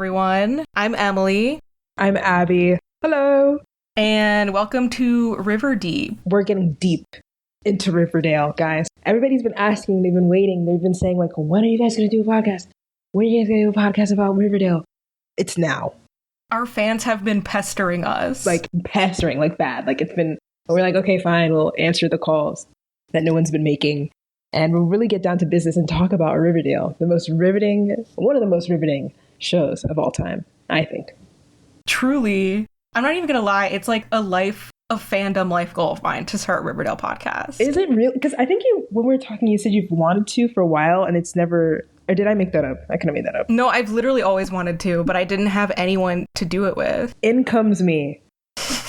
everyone. I'm Emily. I'm Abby. Hello. And welcome to Riverdale. We're getting deep into Riverdale, guys. Everybody's been asking, they've been waiting, they've been saying, like, when are you guys going to do a podcast? When are you guys going to do a podcast about Riverdale? It's now. Our fans have been pestering us. Like, pestering, like bad. Like, it's been, we're like, okay, fine, we'll answer the calls that no one's been making. And we'll really get down to business and talk about Riverdale, one of the most riveting shows of all time, I think. Truly. I'm not even going to lie. It's like a fandom life goal of mine to start a Riverdale podcast. Is it real? Because I think when we were talking, you said you've wanted to for a while and it's never, or did I make that up? I couldn't have made that up. No, I've literally always wanted to, but I didn't have anyone to do it with. In comes me.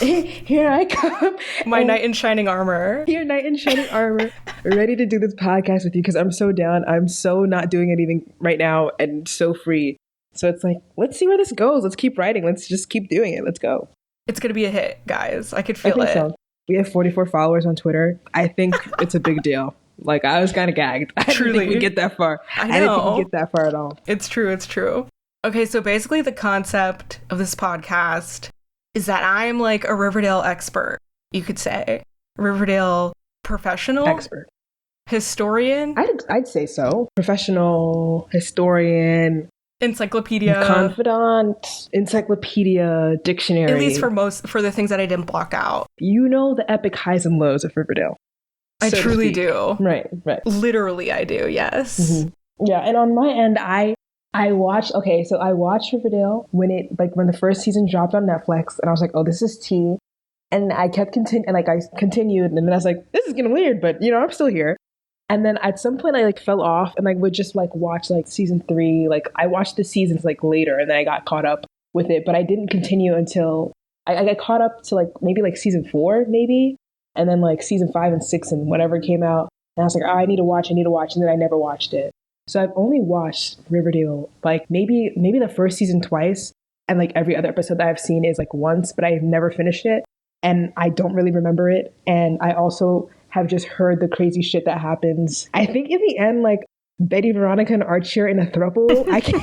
Here I come. My knight in shining armor. Your knight in shining armor. Ready to do this podcast with you because I'm so down. I'm so not doing anything right now and so free. So it's like, let's see where this goes. Let's keep writing. Let's just keep doing it. Let's go. It's going to be a hit, guys. I could feel it. So. We have 44 followers on Twitter. I think it's a big deal. Like, I was kind of gagged. I didn't think we'd get that far. I didn't think we'd get that far at all. It's true. Okay, so basically the concept of this podcast is that I'm like a Riverdale expert, you could say. Riverdale professional? Expert. Historian? I'd say so. Professional, historian. Encyclopedia. Confidant. Encyclopedia. Dictionary. At least for the things that I didn't block out. You know the epic highs and lows of Riverdale. I truly do. Right. Literally, I do, yes. Mm-hmm. Yeah, and on my end, I watched Riverdale when the first season dropped on Netflix, and I was like, oh, this is tea. And I kept continued, and then I was like, this is getting weird, but I'm still here. And then at some point I fell off and would just watch season 3. I watched the seasons later, and then I got caught up with it, but I didn't continue until I got caught up to maybe season 4 maybe, and then season 5 and 6 and whatever came out. And I was like, oh, I need to watch, and then I never watched it. So I've only watched Riverdale maybe the first season twice, and every other episode that I've seen is once, but I've never finished it, and I don't really remember it. And I also have just heard the crazy shit that happens. I think in the end, Betty, Veronica, and Archie are in a throuple. I can't.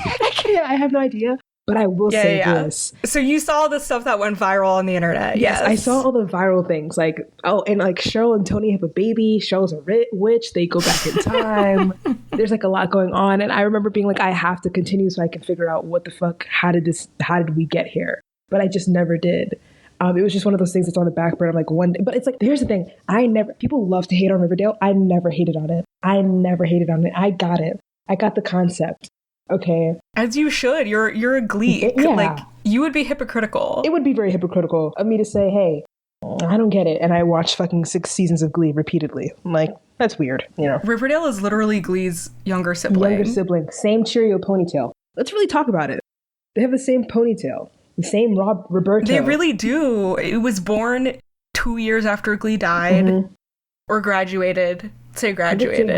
I have no idea. But I will say this. So you saw the stuff that went viral on the internet. Yes, I saw all the viral things. Cheryl and Tony have a baby. Cheryl's a witch. They go back in time. There's a lot going on. And I remember being I have to continue so I can figure out what the fuck, how did we get here? But I just never did. It was just one of those things that's on the back burner. One day, but it's here's the thing. People love to hate on Riverdale. I never hated on it. I got it. I got the concept. Okay. As you should. You're a Glee. Yeah. You would be hypocritical. It would be very hypocritical of me to say, hey, I don't get it. And I watched fucking 6 seasons of Glee repeatedly. That's weird, Riverdale is literally Glee's younger sibling. Same Cheerio ponytail. Let's really talk about it. They have the same ponytail. The same Roberto. They really do. It was born 2 years after Glee died. Or graduated. Say graduated.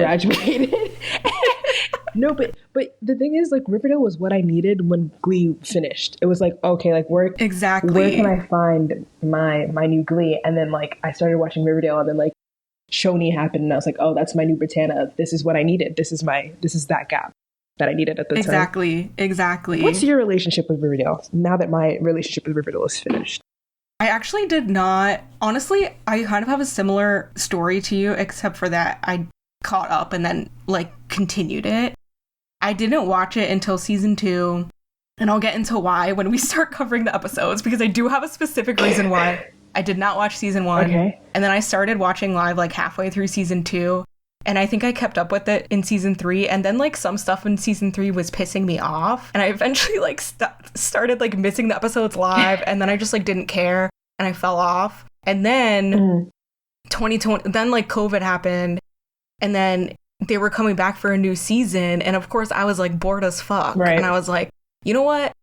No, but the thing is, Riverdale was what I needed when Glee finished. It was okay, where can I find my new Glee? And then I started watching Riverdale, and then Shoney happened, and I was like, oh, that's my new Britannia. This is what I needed. This is that gap that I needed at the time. Exactly. What's your relationship with Riverdale now that my relationship with Riverdale is finished? I actually did not. Honestly, I kind of have a similar story to you, except for that I caught up and then continued it. I didn't watch it until season 2, and I'll get into why when we start covering the episodes, because I do have a specific reason why I did not watch season 1. Okay. And then I started watching live halfway through season 2, and I think I kept up with it in season 3, and then some stuff in season 3 was pissing me off, and I eventually started missing the episodes live, and then I just didn't care, and I fell off. And then 2020, then COVID happened, and then they were coming back for a new season, and of course I was bored as fuck. Right. And I was like, you know what?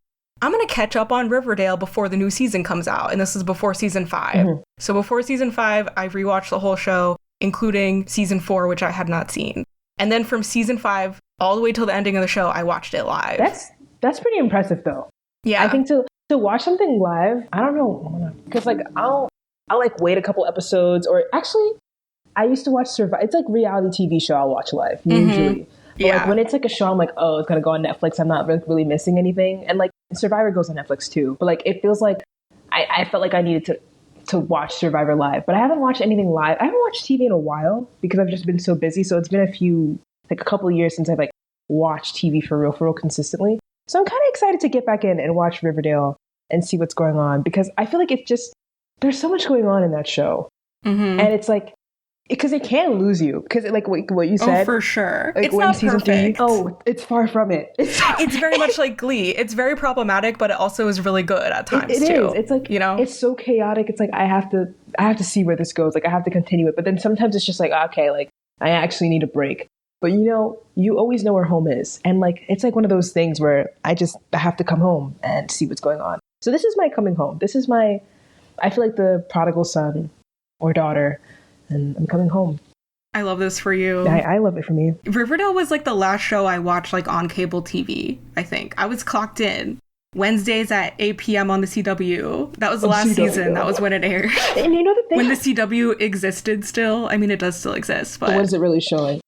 I'm gonna catch up on Riverdale before the new season comes out, and this is before season 5. So before season 5, I rewatched the whole show, including season 4, which I had not seen. And then from season 5 all the way till the ending of the show, I watched it live. That's pretty impressive, though. Yeah, I think to watch something live, I don't know, because I'll wait a couple episodes, or actually, I used to watch Survivor. It's reality TV show I'll watch live usually. But when it's a show, I'm oh, it's gonna go on Netflix. I'm not really missing anything. And Survivor goes on Netflix too, but like it feels like I felt like I needed to watch Survivor live, but I haven't watched anything live. I haven't watched TV in a while because I've just been so busy. So it's been a couple of years since I've like watched TV for real consistently. So I'm kind of excited to get back in and watch Riverdale and see what's going on because I feel like it's just, there's so much going on in that show. And it's like, because it can lose you. Because like what you said. Oh, for sure. Like it's when not season perfect. 3. Oh, it's far from it. It's very much like Glee. It's very problematic, but it also is really good at times it too. Is. It's like, you know, it's so chaotic. It's like I have to see where this goes. Like I have to continue it. But then sometimes it's just like, okay, like I actually need a break. But you know, you always know where home is. And like it's like one of those things where I have to come home and see what's going on. So this is my coming home. This is my, I feel like the prodigal son or daughter, and I'm coming home. I love this for you. I love it for me. Riverdale was like the last show I watched like on cable TV, I think. I was clocked in Wednesdays at 8 p.m. on the CW. That was the last season. That was when it aired. And you know the thing? When the CW existed still. I mean, it does still exist, but... what is it really showing?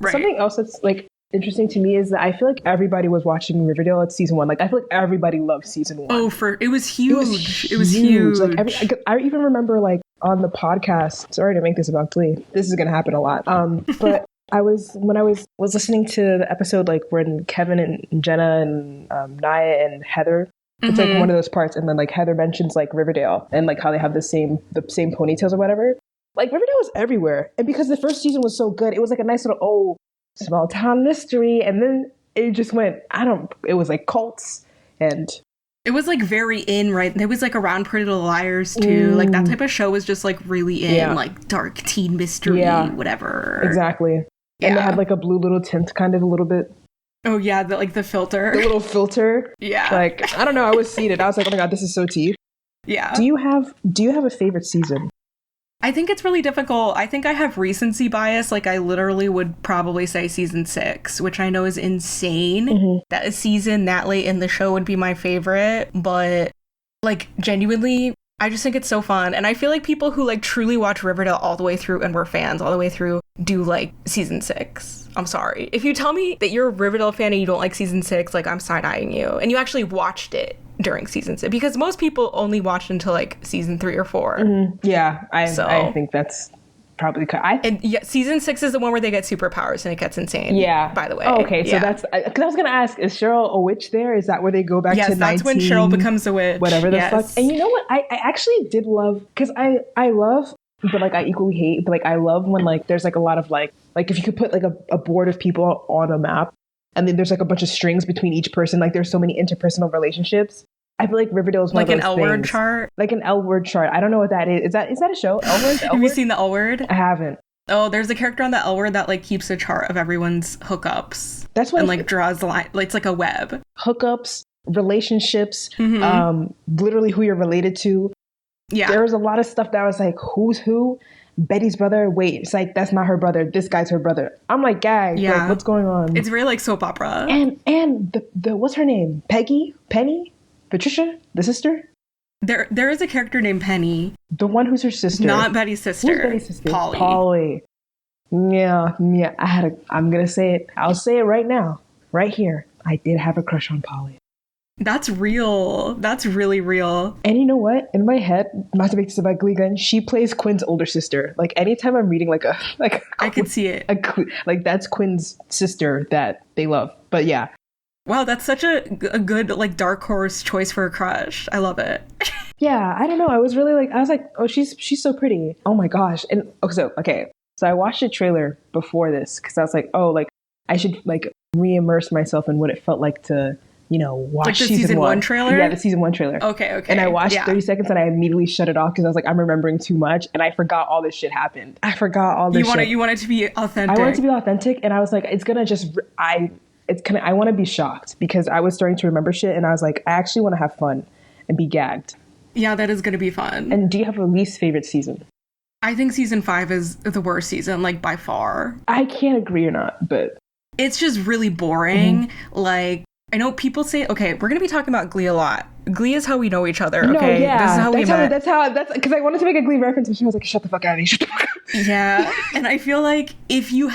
Right. Something else that's like interesting to me is that I feel like everybody was watching Riverdale at season 1. Like I feel like everybody loved season 1. Oh, it was huge. It was huge. Like I even remember like on the podcast. Sorry to make this about Glee. This is gonna happen a lot. But when I was listening to the episode like when Kevin and Jenna and Nia and Heather. It's like one of those parts, and then like Heather mentions like Riverdale and like how they have the same ponytails or whatever. Like Riverdale was everywhere, and because the first season was so good, it was like a nice little small town mystery, and then it just went. It was like cults, and it was like very in, right? It was like around Pretty Little Liars too. Like that type of show was just like really in, like dark teen mystery, whatever. Exactly. Yeah. And they had like a blue little tint, kind of a little bit. Oh yeah, the filter. The little filter. Yeah. Like I don't know. I was seeing it. I was like, oh my god, this is so tea. Yeah. Do you have a favorite season? I think it's really difficult. I think I have recency bias. Like I literally would probably say season 6, which I know is insane. That a season that late in the show would be my favorite. But like genuinely, I just think it's so fun. And I feel like people who like truly watch Riverdale all the way through and were fans all the way through do like season 6. I'm sorry. If you tell me that you're a Riverdale fan and you don't like season 6, like I'm side-eyeing you. And you actually watched it during season 6, because most people only watched until like season 3 or 4. Yeah, I think that's probably and yeah, season 6 is the one where they get superpowers and it gets insane. Yeah, by the way. Oh, okay, so that's because I was gonna ask, is Cheryl a witch there? Is that where they go back to 19? Yes, that's when Cheryl becomes a witch. Whatever the fuck. And you know what? I actually did love, because I love, but like I equally hate, but like I love when like there's like a lot of like if you could put like a board of people on a map, and then there's like a bunch of strings between each person. Like there's so many interpersonal relationships. I feel like Riverdale is one like of those an L word things. chart. Like an L word chart. I don't know what that is. Is that a show? L word? Have you seen the L word? I haven't. Oh, there's a character on the L word that like keeps a chart of everyone's hookups. That's what, and like draws line. Like, it's like a web. Hookups, relationships, literally who you're related to. Yeah, there was a lot of stuff that was like, who's who? Betty's brother. Wait, it's like that's not her brother. This guy's her brother. I'm like, gag. Yeah, like, what's going on? It's very like soap opera. And the what's her name? Penny, Patricia, the sister. There is a character named Penny. The one who's her sister. Not Betty's sister. Who's Betty's sister? Polly. Yeah. I'm gonna say it. I'll say it right now, right here. I did have a crush on Polly. That's real. That's really real. And you know what? In my head, not to make this about Glee again, she plays Quinn's older sister. Like anytime I'm reading I could see it. Like that's Quinn's sister that they love. But yeah. Wow, that's such a good like dark horse choice for a crush. I love it. Yeah, I don't know. I was like, oh, she's so pretty. Oh my gosh. And so I watched a trailer before this because I was like, oh, like I should like re-immerse myself in what it felt like to, you know, watch like the season 1 trailer. Yeah, the season 1 trailer. Okay. And I watched 30 seconds and I immediately shut it off because I was like, I'm remembering too much, and I forgot all this shit happened. I forgot all this. You want it to be authentic. I want it to be authentic, and I was like, I want to be shocked because I was starting to remember shit, and I was like, I actually want to have fun and be gagged. Yeah, that is going to be fun. And do you have a least favorite season? I think season 5 is the worst season, like by far. I can't agree or not, but it's just really boring. Like, I know people say, okay, we're going to be talking about Glee a lot. Glee is how we know each other, okay? No, yeah. This is how we met. That's because I wanted to make a Glee reference, and she was like, shut the fuck out of me. Yeah. And I feel like if you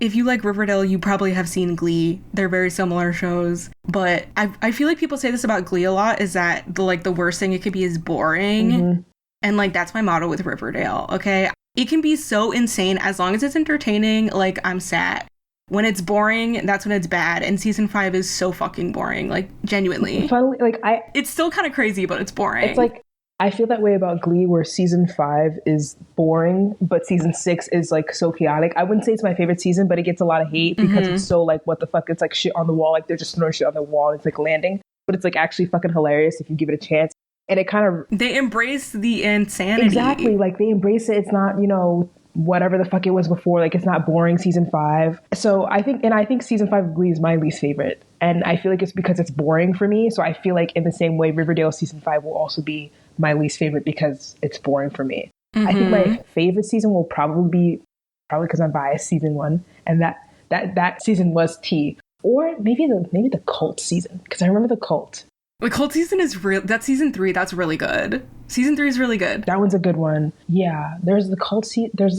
if you like Riverdale, you probably have seen Glee. They're very similar shows. But I feel like people say this about Glee a lot, is that the worst thing it could be is boring. Mm-hmm. And like that's my motto with Riverdale, okay? It can be so insane as long as it's entertaining, like I'm sad. When it's boring, that's when it's bad. And season 5 is so fucking boring, like genuinely. Funnily, like it's still kind of crazy, but it's boring. It's like I feel that way about Glee, where season 5 is boring, but season 6 is like so chaotic. I wouldn't say it's my favorite season, but it gets a lot of hate because it's so like, what the fuck? It's like shit on the wall. Like they're just throwing shit on the wall. And it's like landing, but it's like actually fucking hilarious if you give it a chance. And it kind of, they embrace the insanity. Exactly. Like they embrace it. It's not, you know, whatever the fuck it was before. Like it's not boring season 5. So I think season 5 of Glee is my least favorite. And I feel like it's because it's boring for me. So I feel like in the same way, Riverdale season 5 will also be my least favorite because it's boring for me. I think my favorite season will probably because I'm biased, season 1. And that season was T. Or maybe the cult season. Because I remember the cult. The cult season is real. That's season 3. That's really good. Season 3 is really good. That one's a good one. Yeah, there's the cult season. There's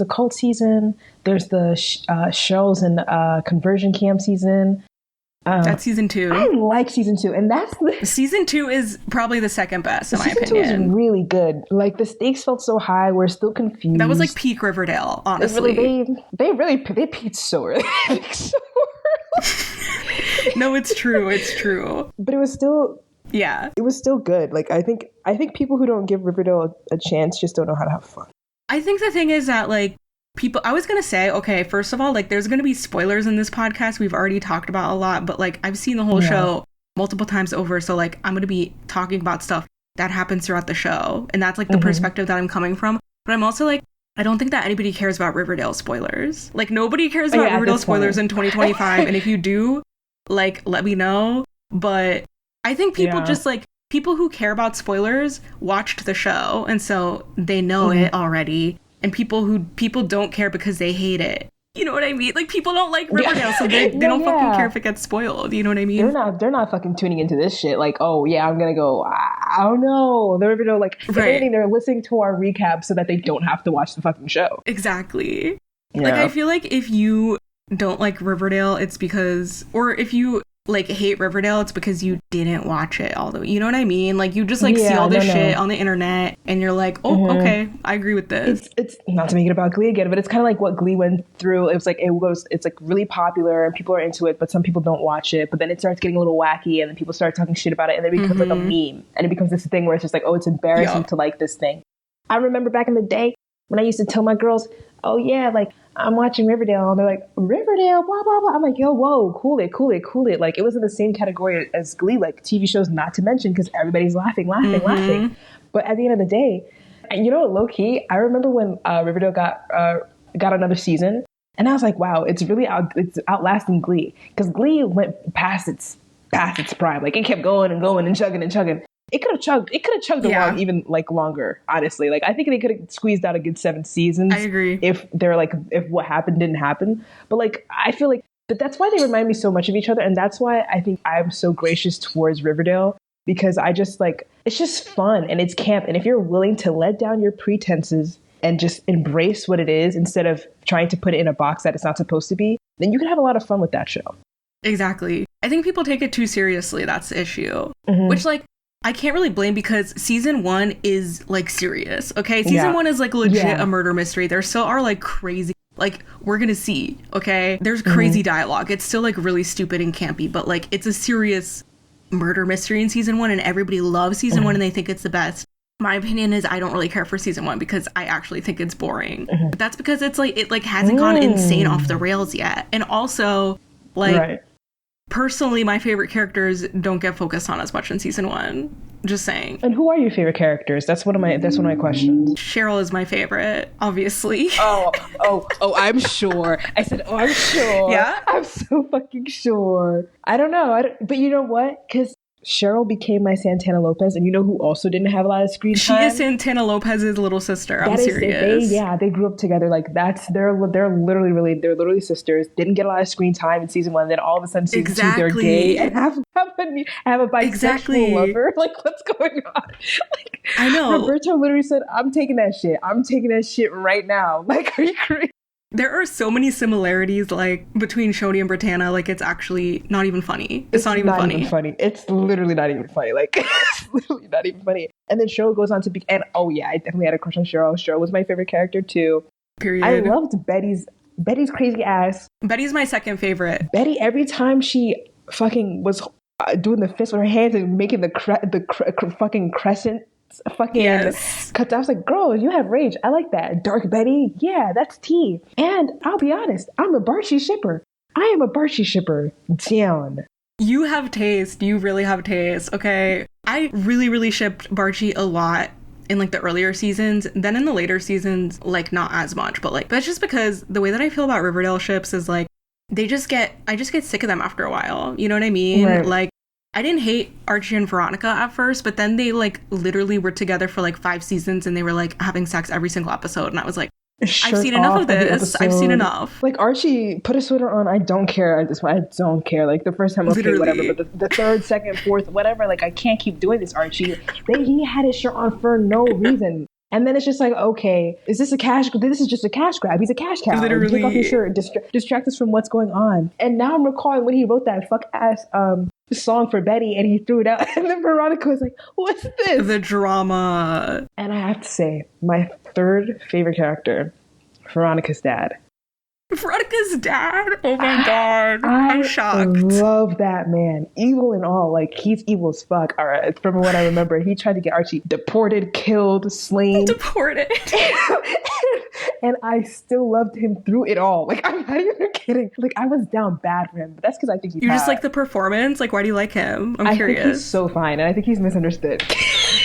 the shows and conversion camp season. That's season 2. I like season 2, and season 2 is probably the second best in my opinion. Season 2 is really good. Like the stakes felt so high. We're still confused. That was like peak Riverdale, honestly. They peaked so early. No, it's true. It's true. But it was still. Yeah. It was still good. Like I think people who don't give Riverdale a chance just don't know how to have fun. I think the thing is that like I was going to say, okay, first of all, like there's going to be spoilers in this podcast. We've already talked about a lot, but like I've seen the whole show multiple times over. So like I'm going to be talking about stuff that happens throughout the show. And that's like the perspective that I'm coming from. But I'm also like, I don't think that anybody cares about Riverdale spoilers. Like nobody cares about Riverdale spoilers in 2025. And if you do, like, let me know. But I think people just like people who care about spoilers watched the show, and so they know it already. And people don't care because they hate it. You know what I mean? Like people don't like Riverdale, so they don't fucking care if it gets spoiled. You know what I mean? They're not fucking tuning into this shit. Like, oh yeah, I'm gonna go. I don't know. The Riverdale, like, if anything, they're listening to our recap so that they don't have to watch the fucking show. Exactly. Yeah. Like I feel like if you don't like Riverdale, it's because, or if you like hate Riverdale, it's because you didn't watch it all the way. You know what I mean? Like you just like see all this shit on the internet and you're like, oh, okay, I agree with this. It's not to make it about Glee again, but it's kind of like what Glee went through. It was like it's like really popular and people are into it, but some people don't watch it. But then it starts getting a little wacky and then people start talking shit about it and then it becomes like a meme and it becomes this thing where it's just like, oh, it's embarrassing to like this thing. I remember back in the day when I used to tell my girls, oh yeah, like I'm watching Riverdale, and they're like, Riverdale, blah, blah, blah. I'm like, yo, whoa, cool it. Like, it was in the same category as Glee, like TV shows not to mention, because everybody's laughing. But at the end of the day, you know, low key, I remember when Riverdale got another season, and I was like, wow, it's really it's outlasting Glee, because Glee went past its prime. Like, it kept going and going and chugging and chugging. It could have chugged along even like longer, honestly. Like I think they could have squeezed out a good 7 seasons. I agree. If what happened didn't happen. But like I feel like that's why they remind me so much of each other, and that's why I think I'm so gracious towards Riverdale, because I just like it's just fun and it's camp, and if you're willing to let down your pretenses and just embrace what it is instead of trying to put it in a box that it's not supposed to be, then you can have a lot of fun with that show. Exactly. I think people take it too seriously. That's the issue. Which like I can't really blame, because season 1 is like serious. Okay, season 1 is like legit a murder mystery. There still are like crazy, like we're gonna see. Okay, there's crazy dialogue. It's still like really stupid and campy, but like it's a serious murder mystery in season 1, and everybody loves season 1 and they think it's the best. My opinion is I don't really care for season 1 because I actually think it's boring. But that's because it's like it like hasn't gone insane off the rails yet, and also like. Personally, my favorite characters don't get focused on as much in season 1. Just saying. And who are your favorite characters? That's one of my questions. Cheryl is my favorite, obviously. Oh, I'm sure. I said, oh, I'm sure. Yeah? I'm so fucking sure. I don't know. But you know what? Because Cheryl became my Santana Lopez, and you know who also didn't have a lot of screen time? She is Santana Lopez's little sister. I'm serious. They grew up together. Like they're literally sisters. Didn't get a lot of screen time in season 1. Then all of a sudden season 2 they're gay and have a bisexual lover. Like what's going on? Like, I know. Roberto literally said, "I'm taking that shit. I'm taking that shit right now." Like, are you crazy? There are so many similarities, like, between Shoni and Britannia. Like, it's actually not even funny. It's not even funny. It's literally not even funny. Like, it's literally not even funny. And then Cheryl goes on to be, and oh yeah, I definitely had a crush on Cheryl. Cheryl was my favorite character too. Period. I loved Betty's crazy ass. Betty's my second favorite. Betty, every time she fucking was doing the fist with her hands and making the fucking crescent fucking yes. cut. I was like, girl, you have rage. I like that. Dark Betty. Yeah, that's tea. And I'll be honest, I'm a Barchi shipper. I am a Barchi shipper. Down. You have taste. You really have taste. Okay. I really, really shipped Barchi a lot in like the earlier seasons. Then in the later seasons, like not as much, but like that's just because the way that I feel about Riverdale ships is like I just get sick of them after a while. You know what I mean? Right. Like I didn't hate Archie and Veronica at first, but then they like literally were together for like 5 seasons and they were like having sex every single episode. And I was like, I've seen enough of this. I've seen enough. Like Archie, put a sweater on. I don't care. I don't care. Like the first time, okay, literally. Whatever. But the third, second, fourth, whatever. Like I can't keep doing this, Archie. He had his shirt on for no reason. And then it's just like, okay, is this a cash? This is just a cash grab. He's a cash cow. Literally. Take off your shirt. Distract us from what's going on. And now I'm recalling when he wrote that fuck ass song for Betty and he threw it out. And then Veronica was like, what's this? The drama. And I have to say, my third favorite character, Veronica's dad. Veronica's dad? Oh my god. I'm shocked. I love that man. Evil and all. Like, he's evil as fuck. All right. From what I remember, he tried to get Archie deported, killed, slain. Deported. And I still loved him through it all. Like, I'm not even kidding. Like, I was down bad for him. But that's because I think he's You hot. just like the performance? Like, why do you like him? I'm curious. I think he's so fine. And I think he's misunderstood.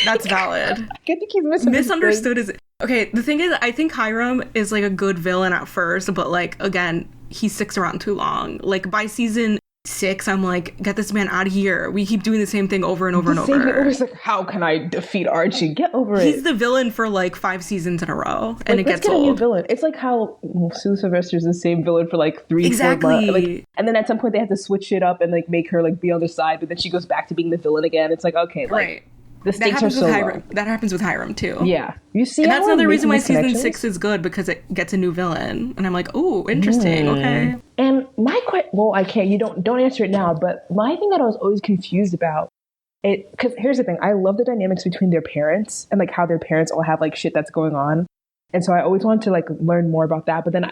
That's valid. I think he's misunderstood. Misunderstood is... Okay, the thing is, I think Hiram is like a good villain at first, but like, again, he sticks around too long. Like by season 6, I'm like, get this man out of here. We keep doing the same thing over and over and over. It's like, how can I defeat Archie? Get over it. He's the villain for like 5 seasons in a row, and it gets old. A new villain. It's like how Sue Sylvester's the same villain for like 3 exactly. 4 months. Like, and then at some point they have to switch it up and like make her like be on their side, but then she goes back to being the villain again. It's like, okay, like, right. The stakes are so low. That happens with Hiram too. Yeah, you see, and that's another reason why season 6 is good, because it gets a new villain, and I'm like, oh, interesting. Okay. And my I can't. You don't answer it now. But my thing that I was always confused about it, because here's the thing: I love the dynamics between their parents and like how their parents all have like shit that's going on, and so I always wanted to like learn more about that. But then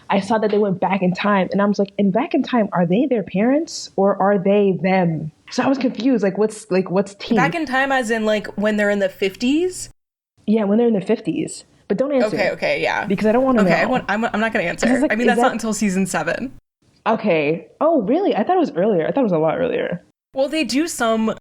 I saw that they went back in time, and I was like, in back in time, are they their parents or are they them? So I was confused. What's teen? Back in time, as in like when they're in the 50s? Yeah, when they're in the 50s. But don't answer. Okay, yeah. Because I don't want to know. Okay, I'm not going to answer. Like, I mean, that's not until season 7. Okay. Oh, really? I thought it was earlier. I thought it was a lot earlier. Well, they do some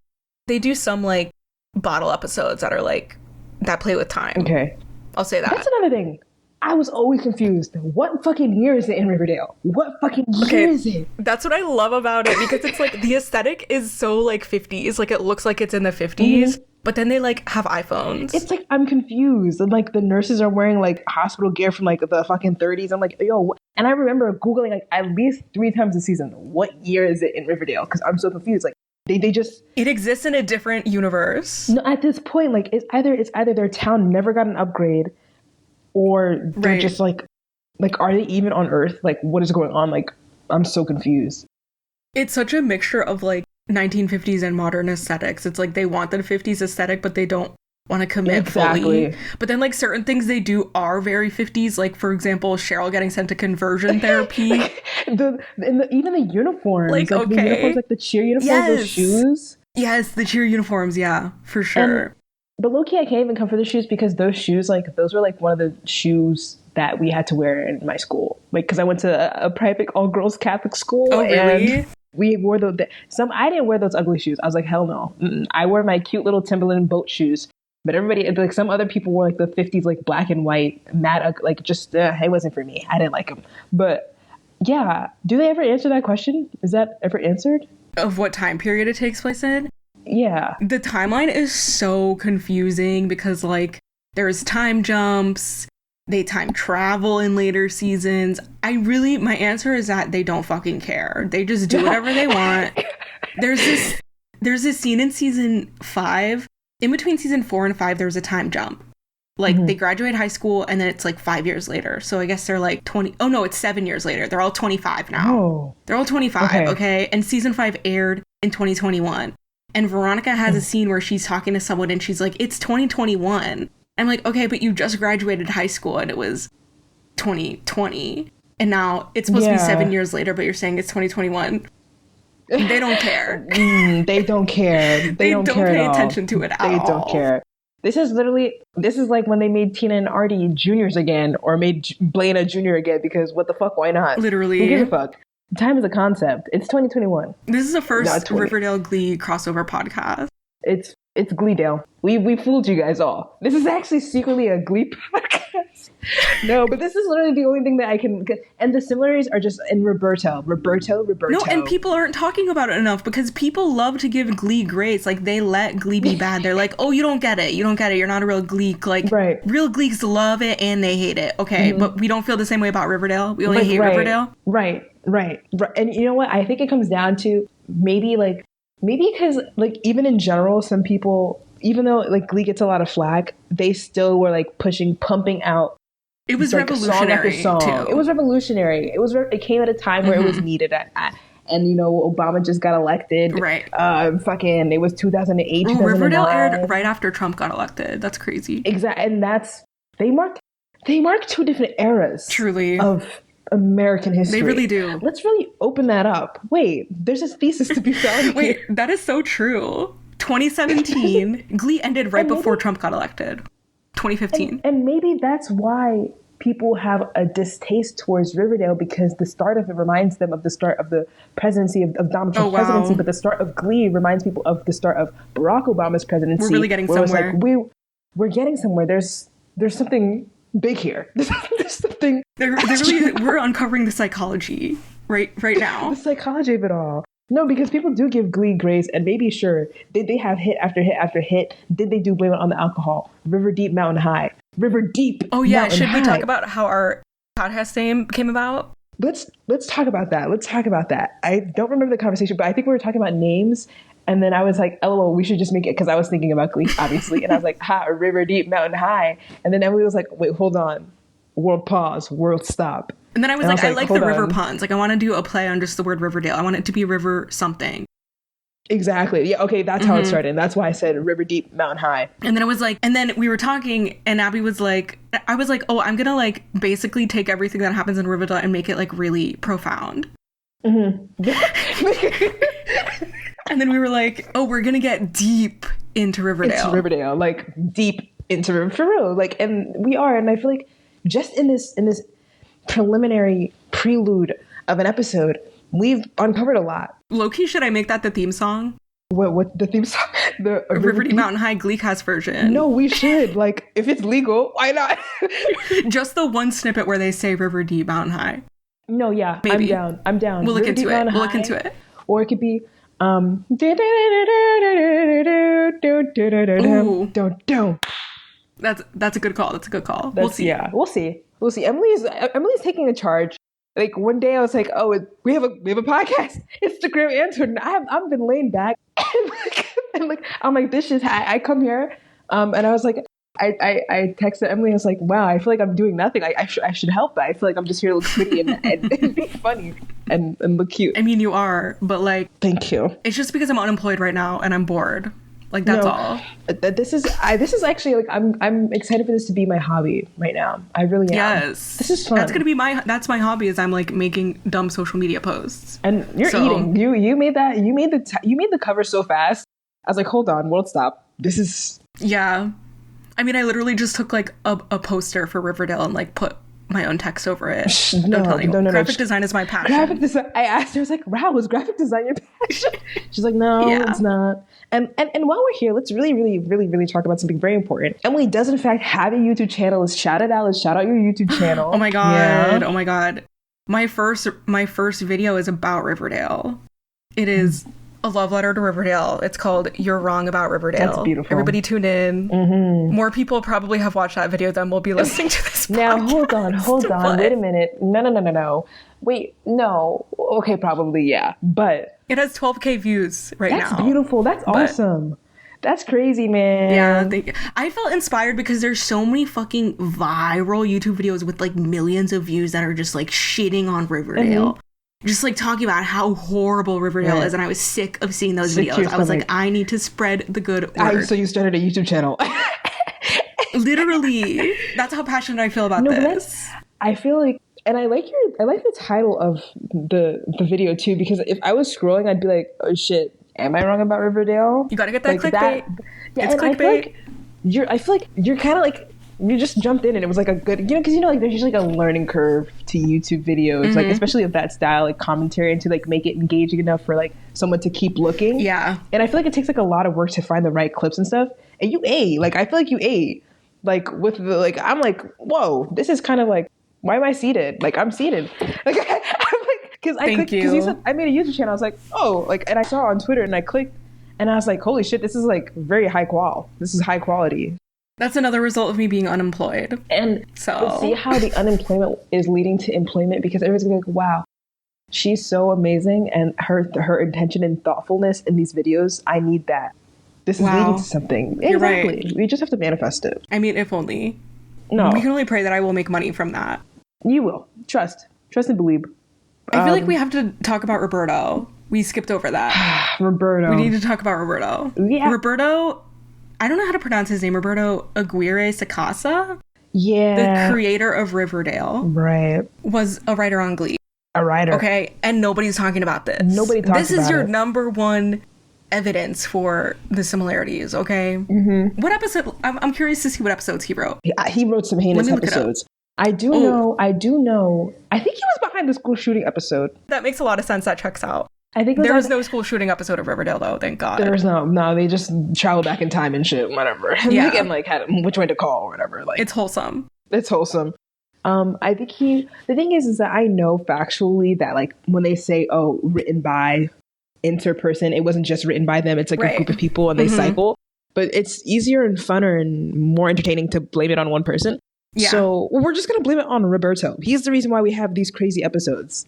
like bottle episodes that are like that play with time. Okay. I'll say that. That's another thing. I was always confused. What fucking year is it in Riverdale? What fucking year is it? That's what I love about it, because it's like the aesthetic is so like 50s. Like it looks like it's in the 50s, mm-hmm. But then they like have iPhones. It's like I'm confused. And like the nurses are wearing like hospital gear from like the fucking 30s. I'm like, yo. And I remember Googling like at least 3 times a season, what year is it in Riverdale? Because I'm so confused. Like they just... It exists in a different universe. No, at this point, like it's either their town never got an upgrade, or they're just like, are they even on Earth? Like, what is going on? Like, I'm so confused. It's such a mixture of like 1950s and modern aesthetics. It's like they want the 50s aesthetic, but they don't want to commit fully. But then like certain things they do are very 50s. Like for example, Cheryl getting sent to conversion therapy. Even the uniforms. Like okay. The uniforms, like the cheer uniforms, those shoes. Yes, the cheer uniforms. Yeah, for sure. But low-key, I can't even come for the shoes, because those shoes, like, those were, like, one of the shoes that we had to wear in my school. Like, because I went to a private all-girls Catholic school. Oh, really? And we wore those. I didn't wear those ugly shoes. I was like, hell no. I wore my cute little Timberland boat shoes. But everybody, like, some other people wore, like, the 50s, like, black and white, matte, like, just, it wasn't for me. I didn't like them. But, yeah. Do they ever answer that question? Is that ever answered? Of what time period it takes place in? Yeah. The timeline is so confusing because, like, there's time jumps, they time travel in later seasons. My answer is that they don't fucking care. They just do whatever they want. There's this scene in season 5. In between season 4 and 5, there's a time jump. Like they graduate high school and then it's like 5 years later. So I guess they're like 20. Oh no, it's 7 years later. They're all 25 now. Oh. They're all 25. Okay. And season 5 aired in 2021. And Veronica has a scene where she's talking to someone and she's like, it's 2021. I'm like, okay, but you just graduated high school and it was 2020. And now it's supposed to be 7 years later, but you're saying it's 2021. They don't care. They don't care. They don't care pay at all. attention to it at all. They don't care. This is like when they made Tina and Artie juniors again, or made Blaine a junior again, because what the fuck, why not? Literally. Who gives a fuck? Time is a concept. It's 2021. This is the first Riverdale Glee crossover podcast. It's Gleedale. We fooled you guys all. This is actually secretly a Glee podcast. No, but this is literally the only thing that I can get. And the similarities are just in Roberto. No, and people aren't talking about it enough because people love to give Glee grades. Like, they let Glee be bad. They're like, oh, you don't get it. You're not a real Gleek. Like, real Gleeks love it and they hate it. Okay, but we don't feel the same way about Riverdale. We only hate Riverdale. Right. And you know what? I think it comes down to maybe because like even in general, some people, even though like Glee gets a lot of flack, they still were like pumping out. It was like revolutionary song after song. Too. It was revolutionary. It came at a time where it was needed. And you know, Obama just got elected. Right. It was 2008. Riverdale aired right after Trump got elected. That's crazy. Exactly, and they marked 2 different eras. Truly. Of American history. They really do. Let's really open that up. Wait, there's this thesis to be found. Wait, that is so true. 2017, Glee ended right before Trump got elected. 2015. And maybe that's why people have a distaste towards Riverdale, because the start of it reminds them of the start of the presidency of Donald Trump's presidency, but the start of Glee reminds people of the start of Barack Obama's presidency. We're really getting somewhere. Like, we're getting somewhere. There's something big here. There's something. We're uncovering the psychology right now. The psychology of it all. No, because people do give Glee grades, and maybe sure, did they have hit after hit after hit? Did they do blame it on the alcohol? River Deep, Mountain High. River Deep. Oh yeah, Mountain should High. we talk about how our podcast name came about? Let's talk about that. I don't remember the conversation, but I think we were talking about names, and then I was like, "LOL, we should just make it," because I was thinking about Glee, obviously, and I was like, River Deep, Mountain High," and then Emily was like, "Wait, hold on, world pause, world stop." And then I was like, I like the river puns. Like, I want to do a play on just the word Riverdale. I want it to be river something. Exactly. Yeah. Okay. That's how it started. And that's why I said River Deep, Mountain High. And then it was like, and then we were talking, and Abby was like, I was like, oh, I'm gonna like basically take everything that happens in Riverdale and make it like really profound. And then we were like, oh, we're gonna get deep into Riverdale. Like deep into Riverdale. Like, and we are. And I feel like just in this preliminary prelude of an episode, we've uncovered a lot. Low-key, should I make that the theme song? What the theme song? The River Deep Mountain High Glee cast version. No, we should. Like, if it's legal, why not? Just the one snippet where they say River Deep Mountain High. No, yeah, maybe. I'm down. We'll look into it. Or it could be That's a good call. We'll see. Yeah, we'll see. Emily's taking a charge. Like one day I was like, oh, we have a podcast, Instagram and Twitter. I've been laying back and I'm like, this is how I come here. And I was like, I texted Emily. I was like, wow, I feel like I'm doing nothing. I should help. I feel like I'm just here to look pretty and be funny and look cute. I mean, you are, but like, thank you. It's just because I'm unemployed right now and I'm bored. Like, that's all. This is actually like, I'm excited for this to be my hobby right now. I really am. Yes. This is fun. That's my hobby, is I'm like making dumb social media posts. And you're eating. You made the cover so fast. I was like, hold on, world stop. This is. Yeah. I mean, I literally just took like a poster for Riverdale and like put my own text over it. No. Graphic design is my passion. Graphic design. I asked her, I was like, wow, was graphic design your passion? She's like, no, it's not. And while we're here, let's really, really, really, really talk about something very important. Emily does in fact have a YouTube channel. Let's shout it out. Let's shout out your YouTube channel. Oh my god. Yeah. Oh my god. My first video is about Riverdale. It is a love letter to Riverdale. It's called You're Wrong About Riverdale. That's beautiful. Everybody tune in. Mm-hmm. More people probably have watched that video than will be listening to this podcast. Now, hold on. Wait a minute. No. Wait, no. Okay, probably, yeah. But it has 12K views right now. That's beautiful. That's awesome. That's crazy, man. Yeah, I felt inspired because there's so many fucking viral YouTube videos with like millions of views that are just like shitting on Riverdale. Just like talking about how horrible Riverdale is, and I was sick of seeing those videos. I was like, I need to spread the good word. So you started a YouTube channel. Literally. That's how passionate I feel about this. I feel like, and I like the title of the video too, because if I was scrolling, I'd be like, oh shit, am I wrong about Riverdale? You gotta get that clickbait. It's clickbait. I feel like you're kind of like, you just jumped in and it was like a good, because like there's usually like a learning curve to YouTube videos, like especially of that style, like commentary, and to like make it engaging enough for like someone to keep looking. Yeah. And I feel like it takes like a lot of work to find the right clips and stuff. And you ate, like I feel like you ate, like with the like I'm like, whoa, this is kind of like, why am I seated? Like I'm seated. Like I'm like, because I clicked, because you said I made a YouTube channel. I was like, oh, like, and I saw on Twitter and I clicked, and I was like, holy shit, this is like very high qual. This is high quality. That's another result of me being unemployed. And so see how the unemployment is leading to employment, because everyone's gonna be like, wow, she's so amazing, and her intention and thoughtfulness in these videos, I need that. This is leading to something. You're exactly. Right. We just have to manifest it. I mean, if only. No. We can only pray that I will make money from that. You will. Trust and believe. I feel like we have to talk about Roberto. We skipped over that. Roberto. We need to talk about Roberto. Yeah. Roberto, I don't know how to pronounce his name. Roberto Aguirre Sacasa? Yeah. The creator of Riverdale. Right. Was a writer on Glee. A writer. Okay? And nobody's talking about this. Nobody talks about it. This is your number one evidence for the similarities, okay? What episode? I'm curious to see what episodes he wrote. He wrote some heinous episodes. I do know. I think he was behind the school shooting episode. That makes a lot of sense. That checks out. I think there was no school shooting episode of Riverdale, though. Thank God. There was no. They just traveled back in time and shit, whatever. Yeah, and like had which way to call or whatever. Like it's wholesome. It's wholesome. I think the thing is that I know factually that like when they say, oh, written by interperson, it wasn't just written by them. It's like a group of people and they cycle. But it's easier and funner and more entertaining to blame it on one person. Yeah. So we're just going to blame it on Roberto. He's the reason why we have these crazy episodes.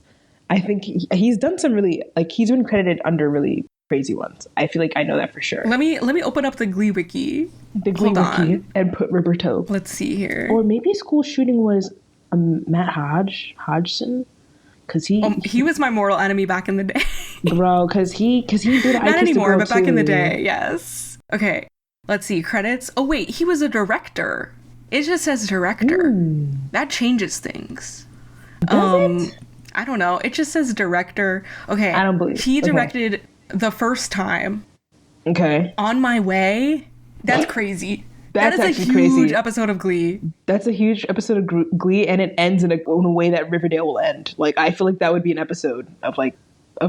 I think he's done some really, like, he's been credited under really crazy ones. I feel like I know that for sure. Let me open up the Glee wiki. The Glee wiki and put Roberto. Let's see here. Or maybe school shooting was Matt Hodgson. Because he was my mortal enemy back in the day. Bro, because he did Not anymore, but back in the day, yes. Okay, let's see. Credits. Oh, wait, he was a director. It just says director. That changes things. Does it? I don't know. It just says director. Okay. I don't believe. He directed The First Time. Okay. On My Way. That's crazy. That's that is a huge episode of Glee. That's a huge episode of Glee, and it ends in a way that Riverdale will end. Like, I feel like that would be an episode of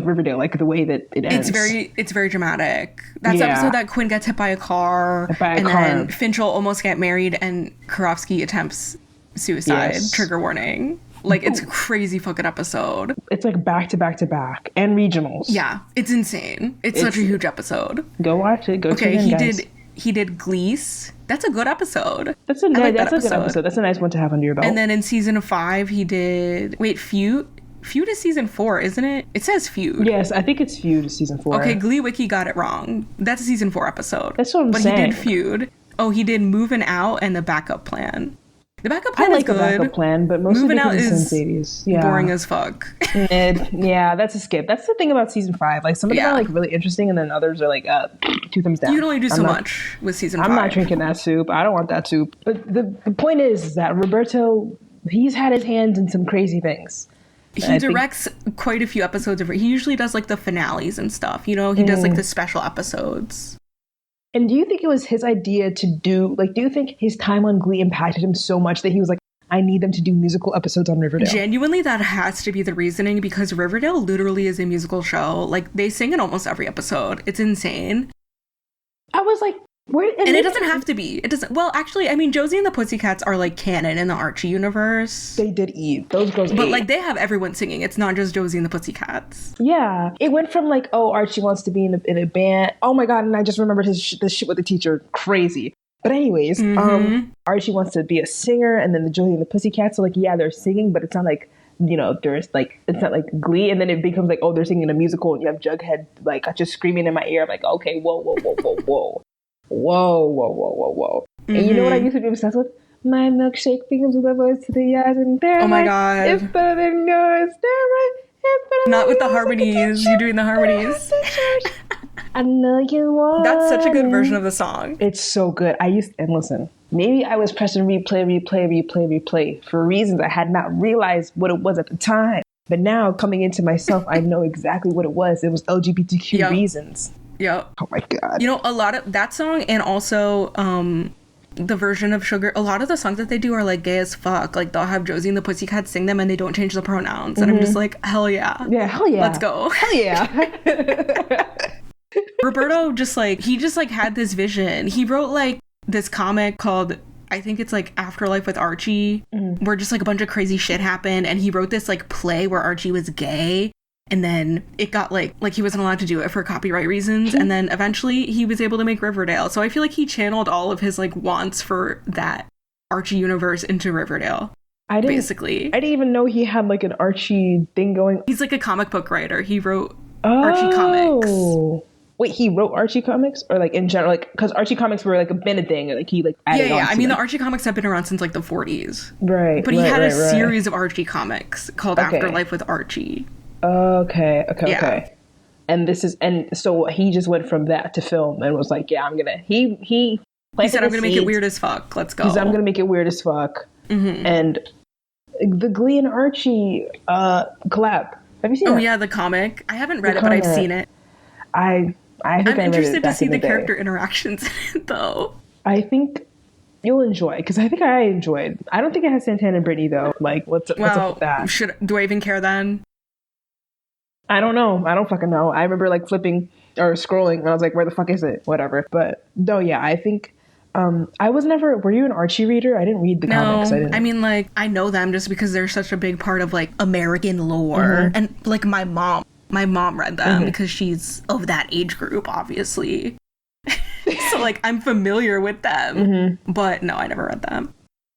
Riverdale, like the way that it ends. It's very dramatic. That's the episode that Quinn gets hit by a car, then Finch will almost get married, and Karofsky attempts suicide. Yes. Trigger warning. Like, it's a crazy fucking episode. It's like back to back to back, and regionals. Yeah, it's insane. It's such a huge episode. Go watch it. Go tune in, guys. He did Glease. That's a good episode. That's a good episode. That's a nice one to have under your belt. And then in season 5, he did... Wait, Feud? Feud is season 4, isn't it? It says Feud. Yes, I think it's Feud is season 4. Okay, Glee Wiki got it wrong. That's a season 4 episode. That's what I'm saying. But he did Feud. Oh, he did Moving Out and The Backup Plan. The Backup Plan is good. I like The Backup Plan, but most Moving of Out is 80s. Yeah. boring as fuck. Yeah, that's a skip. That's the thing about season 5. Like, some of them are like really interesting, and then others are like 2 thumbs down. You can only do so much with season 5. I'm not drinking that soup. I don't want that soup. But the point is that Roberto, he's had his hands in some crazy things. He directs quite a few episodes of it. He usually does like the finales and stuff. You know, he does like the special episodes. And do you think it was his idea to do, like, do you think his time on Glee impacted him so much that he was like, I need them to do musical episodes on Riverdale? Genuinely, that has to be the reasoning, because Riverdale literally is a musical show. Like, they sing in almost every episode. It's insane. I was like, and it doesn't have to be. It doesn't. Well, actually, I mean, Josie and the Pussycats are like canon in the Archie universe. They did eat. Those girls But ate. like, they have everyone singing. It's not just Josie and the Pussycats. Yeah. It went from like, oh, Archie wants to be in a band. Oh my God. And I just remembered the shit with the teacher. Crazy. But anyways, Archie wants to be a singer, and then the Josie and the Pussycats. So like, yeah, they're singing, but it's not like, you know, there's like, it's not like Glee. And then it becomes like, oh, they're singing a musical, and you have Jughead like just screaming in my ear. I'm like, okay, whoa. Whoa, whoa, whoa, whoa, whoa. And you know what I used to be obsessed with? My milkshake begins with the voice to the eyes, and they're Oh my like, God. it's better than yours. They're right. It's better Not than with the yours. harmonies. You're doing the harmonies. I know you want. That's such a good version of the song. It's so good. And listen, maybe I was pressing replay for reasons I had not realized what it was at the time. But now coming into myself, I know exactly what it was. It was LGBTQ reasons. Yep. Oh my God. You know, a lot of that song, and also the version of Sugar, a lot of the songs that they do are like gay as fuck. Like they'll have Josie and the Pussycats sing them and they don't change the pronouns. And I'm just like, hell yeah. Yeah, hell yeah. Let's go. Hell yeah. Roberto just like had this vision. He wrote like this comic called, I think it's like Afterlife with Archie, where just like a bunch of crazy shit happened. And he wrote this like play where Archie was gay. And then it got like he wasn't allowed to do it for copyright reasons. And then eventually he was able to make Riverdale. So I feel like he channeled all of his like wants for that Archie universe into Riverdale. Basically. I didn't even know he had like an Archie thing going. He's like a comic book writer. He wrote Archie comics. Wait, he wrote Archie comics, or like in general, like because Archie comics were like been a thing, like he like added yeah. I mean, the Archie comics have been around since like the 40s, right? But he had a series of Archie comics called Afterlife with Archie. Okay. And so he just went from that to film and was like, yeah, I'm gonna. He said, I'm gonna make it weird as fuck. Let's go. He said, I'm gonna make it weird as fuck. And the Glee and Archie collab. Have you seen? Oh yeah, the comic. I haven't read it, but I've seen it. I'm interested to see the character interactions in it, though. I think you'll enjoy, because I think I enjoyed. I don't think it has Santana and Brittany, though. Like, what's up with that? Do I even care then? I don't know. I don't fucking know. I remember like flipping or scrolling and I was like, where the fuck is it? Whatever. But no, yeah, I think I was never. Were you an Archie reader? I didn't read the comics. I mean, like, I know them just because they're such a big part of like American lore. And like my mom read them because she's of that age group, obviously. So like I'm familiar with them. But no, I never read them.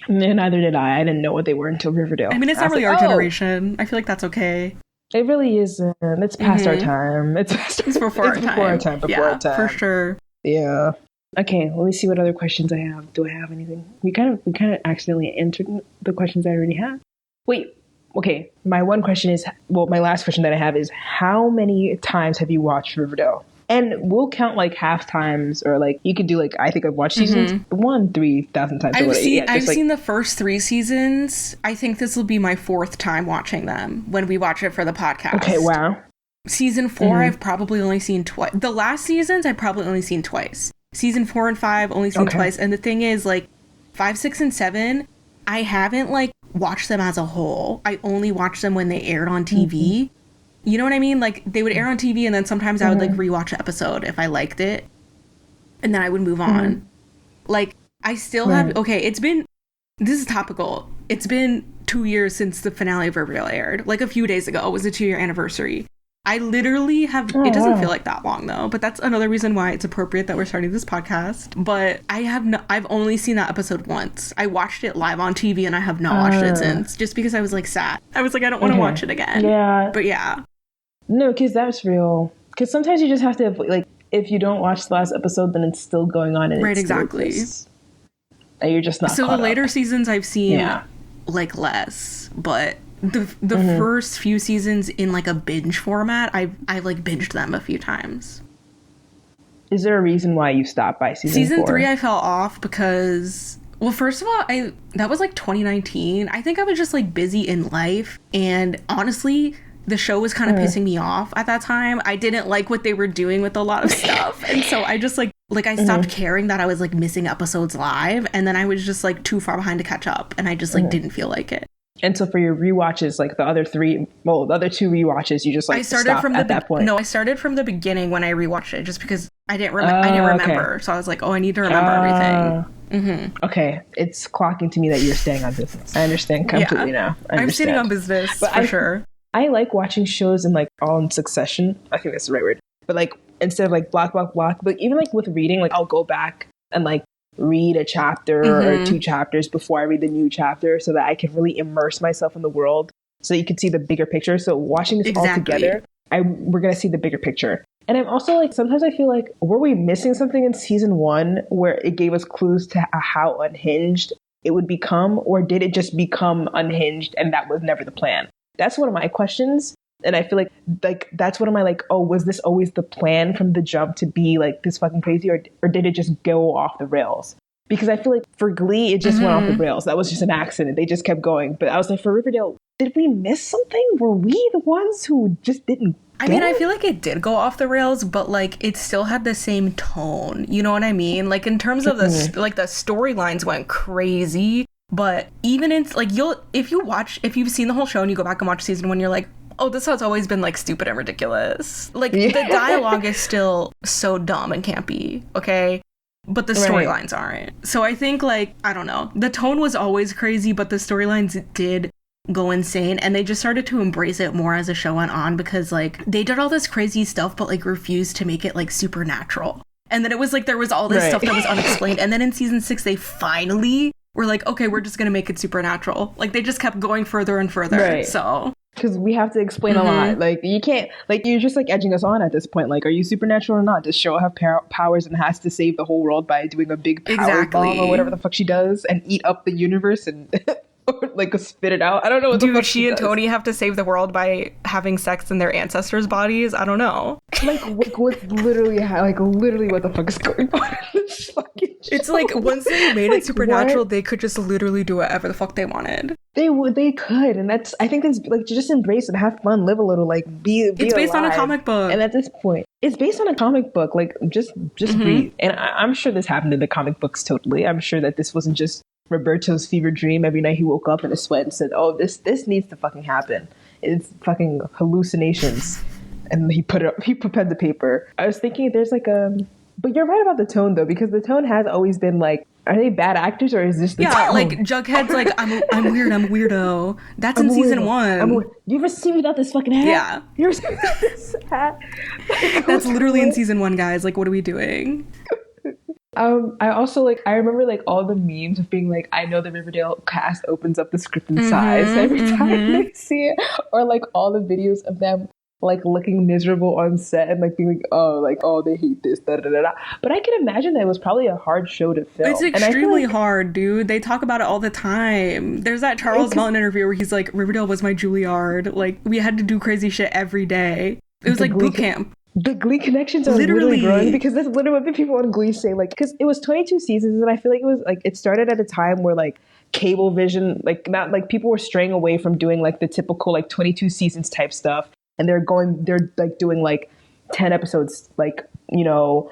And neither did I. I didn't know what they were until Riverdale. I mean, it's not really our generation. I feel like that's okay. It really isn't. It's past our time. It's before our time. Before our time. For sure. Yeah. Okay, let me see what other questions I have. Do I have anything? We kind of accidentally answered the questions I already had. Wait. Okay. My one question is, my last question that I have is, how many times have you watched Riverdale? And we'll count like half times, or like you could do like, I think I've watched seasons 3,000 times. I've seen the first 3 seasons. I think this will be my 4th time watching them when we watch it for the podcast. Okay, wow. Season 4, I've probably only seen twice. The last seasons, I've probably only seen twice. Season 4 and 5, only seen twice. And the thing is, like, 5, 6, and 7, I haven't like watched them as a whole. I only watched them when they aired on TV. You know what I mean? Like, they would air on TV, and then sometimes I would, like, rewatch an episode if I liked it. And then I would move on. Like, I still have... Okay, this is topical. It's been 2 years since the finale of Riverdale aired. Like, a few days ago was the 2-year anniversary. I literally have... it doesn't feel like that long, though. But that's another reason why it's appropriate that we're starting this podcast. But I've only seen that episode once. I watched it live on TV, and I have not watched it since. Just because I was, like, sad. I was like, I don't want to watch it again. Yeah. But yeah. No, because that's real. Because sometimes you just have to, like, if you don't watch the last episode, then it's still going on. And right, exactly. And you're just not So the later up. seasons I've seen, like, less. But the first few seasons in, like, a binge format, I've like, binged them a few times. Is there a reason why you stopped by season 4? 3, I fell off because... Well, first of all, that was, like, 2019. I think I was just, like, busy in life. And honestly... The show was kind of pissing me off at that time. I didn't like what they were doing with a lot of stuff. And so I just like I stopped caring that I was like missing episodes live. And then I was just like too far behind to catch up. And I just like didn't feel like it. And so for your rewatches, like the other 2 rewatches, you just like stopped at that point. No, I started from the beginning when I rewatched it just because I didn't remember. Okay. So I was like, I need to remember everything. Okay. It's clocking to me that you're staying on business. I understand completely now. I'm sitting on business for sure. I like watching shows in like all in succession. I think that's the right word. But like instead of like block. But even like with reading, like I'll go back and like read a chapter or 2 chapters before I read the new chapter so that I can really immerse myself in the world so you can see the bigger picture. So watching this all together, we're going to see the bigger picture. And I'm also like, sometimes I feel like, were we missing something in season one where it gave us clues to how unhinged it would become? Or did it just become unhinged and that was never the plan? That's one of my questions. And I feel like that's one of my like, oh, was this always the plan from the jump to be like this fucking crazy? Or did it just go off the rails? Because I feel like for Glee, it just went off the rails. That was just an accident. They just kept going. But I was like, for Riverdale, did we miss something? Were we the ones who just didn't I mean, I feel like it did go off the rails, but like it still had the same tone. You know what I mean? Like in terms of the storylines went crazy, but even in like if you've seen the whole show and you go back and watch season one, you're like, oh, this has always been like stupid and ridiculous. Like the dialogue is still so dumb and campy, okay? But the storylines aren't. So I think like, I don't know, the tone was always crazy, but the storylines did go insane, and they just started to embrace it more as the show went on, because like they did all this crazy stuff but like refused to make it like supernatural. And then it was like there was all this stuff that was unexplained, and then in season 6 they finally were like, okay, we're just gonna make it supernatural. Like they just kept going further and further. So because we have to explain a lot. Like you can't, like you're just like edging us on at this point. Like, are you supernatural or not? Does Cheryl have powers and has to save the whole world by doing a big power bomb or whatever the fuck she does and eat up the universe and or like spit it out? I don't know what the fuck she and does. Tony have to save the world by having sex in their ancestors' bodies? I don't know. Like what literally what the fuck is going on in this fucking show? It's like once they made it supernatural, what? they could just literally do whatever the fuck they wanted. They could, and that's, I think it's like, just embrace and have fun, live a little, like be it's based alive. on a comic book, and at this point it's based on a comic book. Like just breathe. And I'm sure this happened in the comic books totally. I'm sure that this wasn't just Roberto's fever dream. Every night he woke up in a sweat and said, oh, this needs to fucking happen. It's fucking hallucinations. And he put pen to paper. I was thinking there's like but you're right about the tone though, because the tone has always been like, are they bad actors or is this the tone? Like Jughead's like, I'm weird, I'm a weirdo. That's in season 1. You ever seen me without this fucking hat? Yeah. You ever seen me without this hat? That's literally in season 1, guys. Like, what are we doing? I also I remember like all the memes of being like, I know the Riverdale cast opens up the script in size every time they see it, or like all the videos of them like looking miserable on set and like being like, oh, they hate this, da da da da. But I can imagine that it was probably a hard show to film. It's extremely hard, dude. They talk about it all the time. There's that Charles Melton interview where he's like, Riverdale was my Juilliard. Like we had to do crazy shit every day. It was like boot camp. The Glee connections are literally growing, because that's literally what the people on Glee say. Like, because it was 22 seasons, and I feel like it was like, it started at a time where like Cablevision, like not like people were straying away from doing like the typical like 22 seasons type stuff, and they're like doing like 10 episodes, like, you know,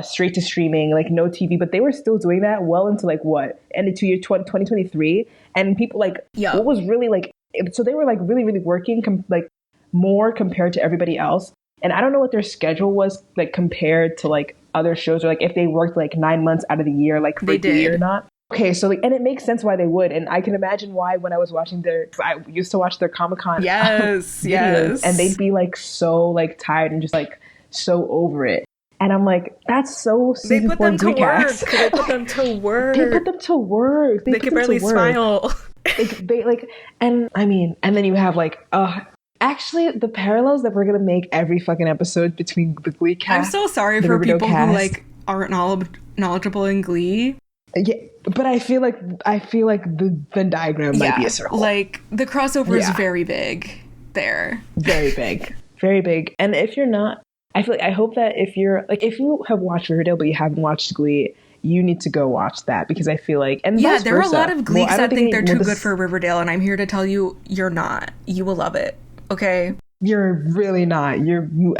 straight to streaming, like no TV, but they were still doing that well into like what, ended to year 2023, and people like, what was really like, so they were like really working like more compared to everybody else. And I don't know what their schedule was like compared to like other shows, or like if they worked like 9 months out of the year, like for Glee or not. Okay, so like, and it makes sense why they would, and I can imagine why when I was watching I used to watch their Comic-Con videos, and they'd be like so like tired and just like so over it. And I'm like, that's so season 4 Glee cast. They put them to work. They put them to work. They can barely smile. they like, and I mean, and then you have like, actually, the parallels that we're gonna make every fucking episode between the Glee cast. I'm so sorry for people who like aren't knowledgeable in Glee. Yeah, but I feel like the Venn diagram might be a circle. Like the crossover is very big there. Very big. And if you're not, I hope that if you have watched Riverdale but you haven't watched Glee, you need to go watch that, because I feel like, and there are a lot of Gleeks that think they're too good for Riverdale, and I'm here to tell you, you're not. You will love it. Okay, you're really not. You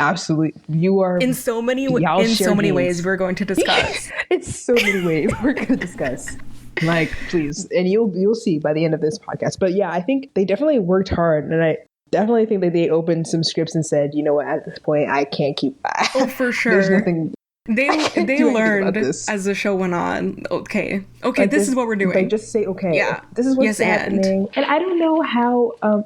are in so many ways we're going to discuss. It's so many ways we're going to discuss. Like, please, and you'll see by the end of this podcast. But yeah, I think they definitely worked hard, and I definitely think that they opened some scripts and said, you know what, at this point, I can't keep. Oh, for sure. There's nothing. They learned as the show went on. Okay, like this is what we're doing. They just say, okay, yeah, this is what's happening, and I don't know how.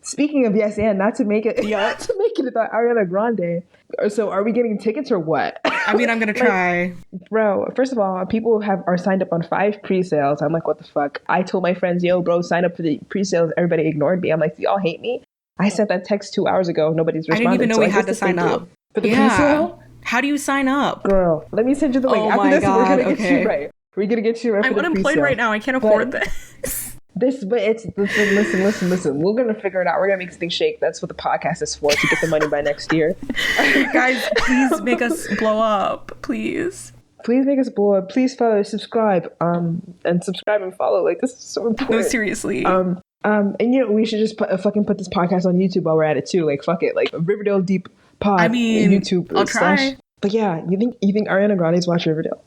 Speaking of yes and, not to make it about Ariana Grande. So are we getting tickets or what? I mean, I'm gonna try. Bro, first of all, people are signed up on 5 pre-sales. I'm like, what the fuck? I told my friends, yo, bro, sign up for the pre-sales. Everybody ignored me. I'm like, do y'all hate me? I sent that text 2 hours ago. Nobody's responded. I didn't even know we had to sign up. For the pre-sale? How do you sign up? Girl, let me send you the link. Oh After my this, God, we're gonna get okay. you right. We're gonna get you right for I'm the unemployed pre-sale. right now. I can't afford this. But it's listen. We're gonna figure it out. We're gonna make this thing shake. That's what the podcast is for, to get the money by next year. Guys, please make us blow up, please. Please make us blow up. Please follow, subscribe, and subscribe and follow. Like, this is so important. No, seriously. And we should just put this podcast on YouTube while we're at it too. Like, fuck it. Like, Riverdale Deep Pod. I mean, YouTube. I'll try. But yeah, you think Ariana Grande's watched Riverdale?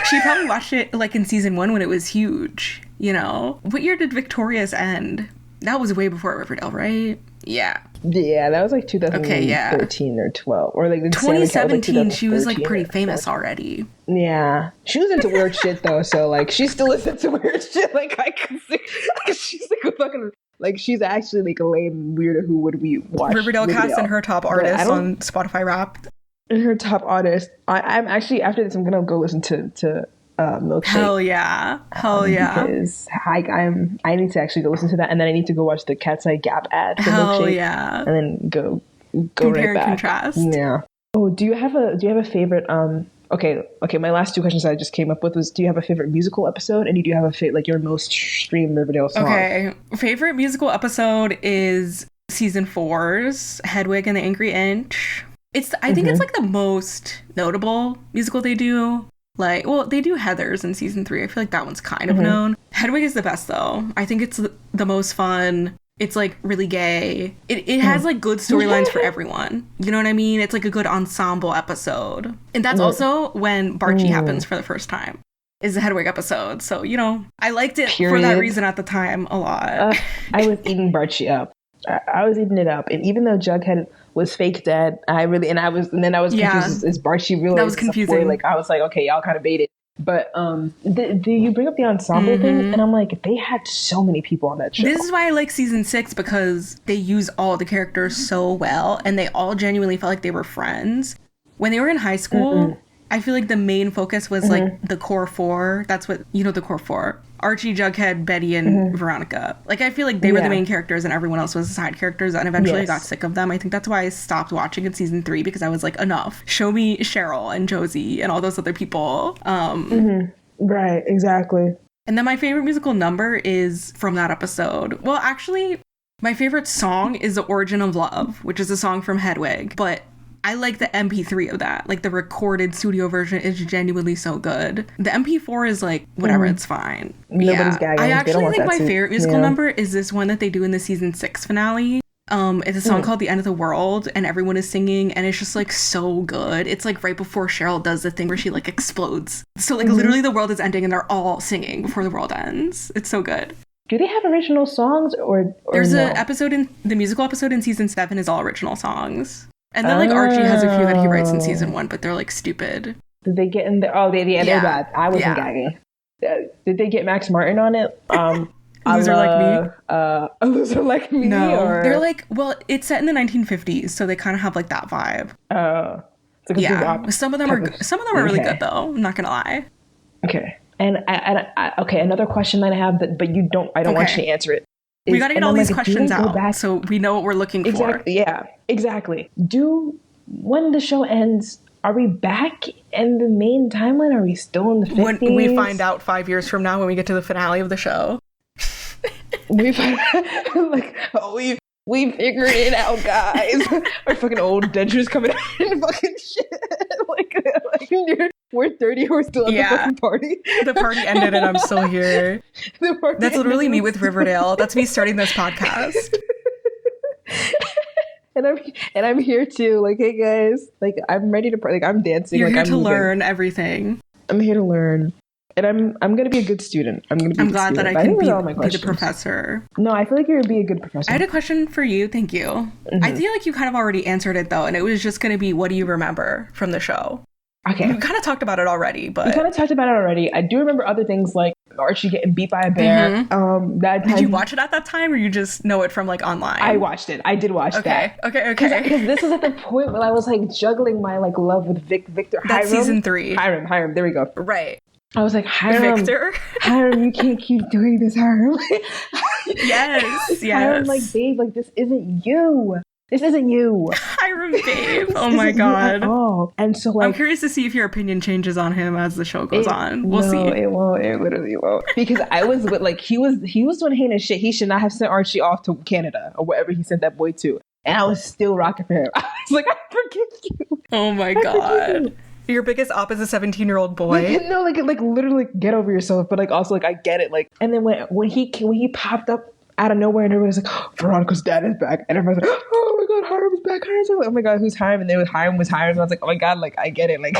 She probably watched it like in season 1 when it was huge. You know, what year did Victorious end? That was way before Riverdale, right? Yeah. Yeah, that was like 2013 or 12, or like 2017. She was like pretty famous already. Yeah, she was into weird shit though, so like she still is into weird shit. Like I can see, like, she's like a fucking, like, she's actually like a lame weirdo who would we watch Riverdale cast and her top artist on Spotify Wrapped. And her top artist. I'm actually, after this, I'm gonna go listen to Milkshake. Hell yeah. Because I need to actually go listen to that, and then I need to go watch the Cat's Eye Gap ad for Hell Milkshake. Yeah. And then go compare right back. and contrast. Yeah. Oh, do you have a favorite okay, my last two questions I just came up with was, do you have a favorite musical episode, and do you have a like your most streamed Riverdale song? Okay. Favorite musical episode is season 4's Hedwig and the Angry Inch. I think it's like the most notable musical they do. Like, well, they do Heathers in season 3. I feel like that one's kind of known. Hedwig is the best though. I think it's the most fun. It's like really gay. It has like good storylines for everyone. You know what I mean? It's like a good ensemble episode. And that's also when Barchi happens for the first time. Is the Hedwig episode. So, you know, I liked it for that reason at the time a lot. I was eating Barchi up. I was eating it up, and even though Jughead was fake dead, I was confused. Is Barchi real? That was confusing. Like, I was like, okay, y'all kind of baited. But do you bring up the ensemble thing? And I'm like, they had so many people on that show. This is why I like season 6, because they use all the characters so well, and they all genuinely felt like they were friends. When they were in high school, I feel like the main focus was like the core 4. That's what, you know, the core 4. Archie, Jughead, Betty, and Veronica. Like, I feel like they were the main characters and everyone else was the side characters, and eventually I got sick of them. I think that's why I stopped watching in season 3, because I was like, enough. Show me Cheryl and Josie and all those other people. Right, exactly. And then my favorite musical number is from that episode. Well, actually, my favorite song is The Origin of Love, which is a song from Hedwig, but I like the MP3 of that. Like, the recorded studio version is genuinely so good. The MP4 is like, whatever, it's fine. Nobody's gagging. I actually think my favorite musical number is this one that they do in the season 6 finale. It's a song called The End of the World, and everyone is singing, and it's just like so good. It's like right before Cheryl does the thing where she like explodes. So like literally the world is ending and they're all singing before the world ends. It's so good. Do they have original songs or there's no? a episode in the musical episode in season 7 is all original songs. And then, like, Archie has a few that he writes in season 1, but they're, like, stupid. Did they get in there? Oh, they're bad. I wasn't gagging. Did they get Max Martin on it? Loser Like Me? A Loser Like Me? No. Or? They're, like, well, it's set in the 1950s, so they kind of have, like, that vibe. Oh. It's like Some of them are really good, though. I'm not going to lie. Okay. And okay, another question that I have, but I don't want you to answer it. We got to get all these questions out so we know what we're looking for. Yeah, exactly. When the show ends, are we back in the main timeline? Are we still in the 50s? When we find out 5 years from now when we get to the finale of the show. We find like, we figured it out, guys. Our fucking old dentures coming out and fucking shit. like dude, we're 30, we're still at the fucking party. The party ended and I'm still here. That's literally me with Riverdale. That's me starting this podcast. and I'm here too. Like, hey guys, like I'm ready to like I'm dancing. You're like here I'm to learn everything. I'm here to learn. And I'm gonna be a good student. I'm glad that I can be the professor. No, I feel like you're gonna be a good professor. I had a question for you. Thank you. I feel like you kind of already answered it though, and it was just gonna be, what do you remember from the show? Okay. We kind of talked about it already, I do remember other things like Archie getting beat by a bear. That time, did you watch it at that time, or you just know it from like online? I watched it. I did watch that. Okay. Because this was at the point when I was like juggling my like love with Victor. That's Hiram. season 3. Hiram. There we go. Right. I was like, Hiram, Victor. Hiram, you can't keep doing this, Hiram. Yes. Hiram, like, babe, like this isn't you. This isn't you. Hiram babe. Oh my god. Oh, and so like I'm curious to see if your opinion changes on him as the show goes on. We'll see. It won't. It literally won't. Because I was with like he was doing heinous shit. He should not have sent Archie off to Canada or wherever he sent that boy to. And I was still rocking for him. I was like, I forgive you. Oh my god. Your biggest op is a 17-year-old boy. Like, no, like literally get over yourself. But like also like I get it. Like, and then when he popped up out of nowhere and everybody's like, oh, Veronica's dad is back, and everybody's like, oh my god, Hiram's back. Hiram's back. Oh my god, who's Hiram? And then Hiram was Hiram. And I was like, oh my god, like I get it. Like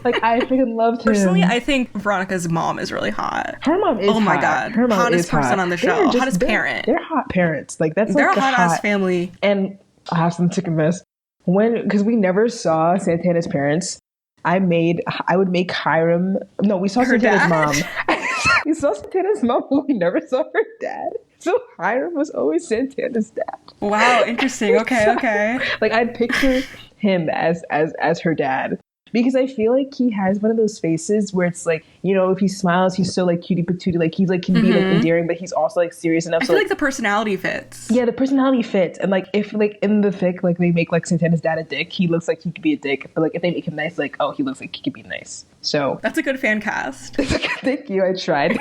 like I freaking loved him. Personally, I think Veronica's mom is really hot. Her mom is oh my hot. god, her mom hottest is person hot. on the show. Hottest parent. They're hot parents. Like that's they're like a hot ass family. And I have some to confess. Because we never saw Santana's parents, I would make Hiram. No, we saw her Santana's dad? mom. We saw Santana's mom, but we never saw her dad. So Hiram was always Santana's dad. Wow, interesting. Okay. Like I'd picture him as her dad. Because I feel like he has one of those faces where it's like, you know, if he smiles, he's so like cutie patootie, like he's like can be like endearing, but he's also like serious enough. I feel like the personality fits. Yeah, the personality fits. And like if like in the fic, like they make like Santana's dad a dick, he looks like he could be a dick. But like if they make him nice, like, oh, he looks like he could be nice. So that's a good fan cast. Thank you. I tried.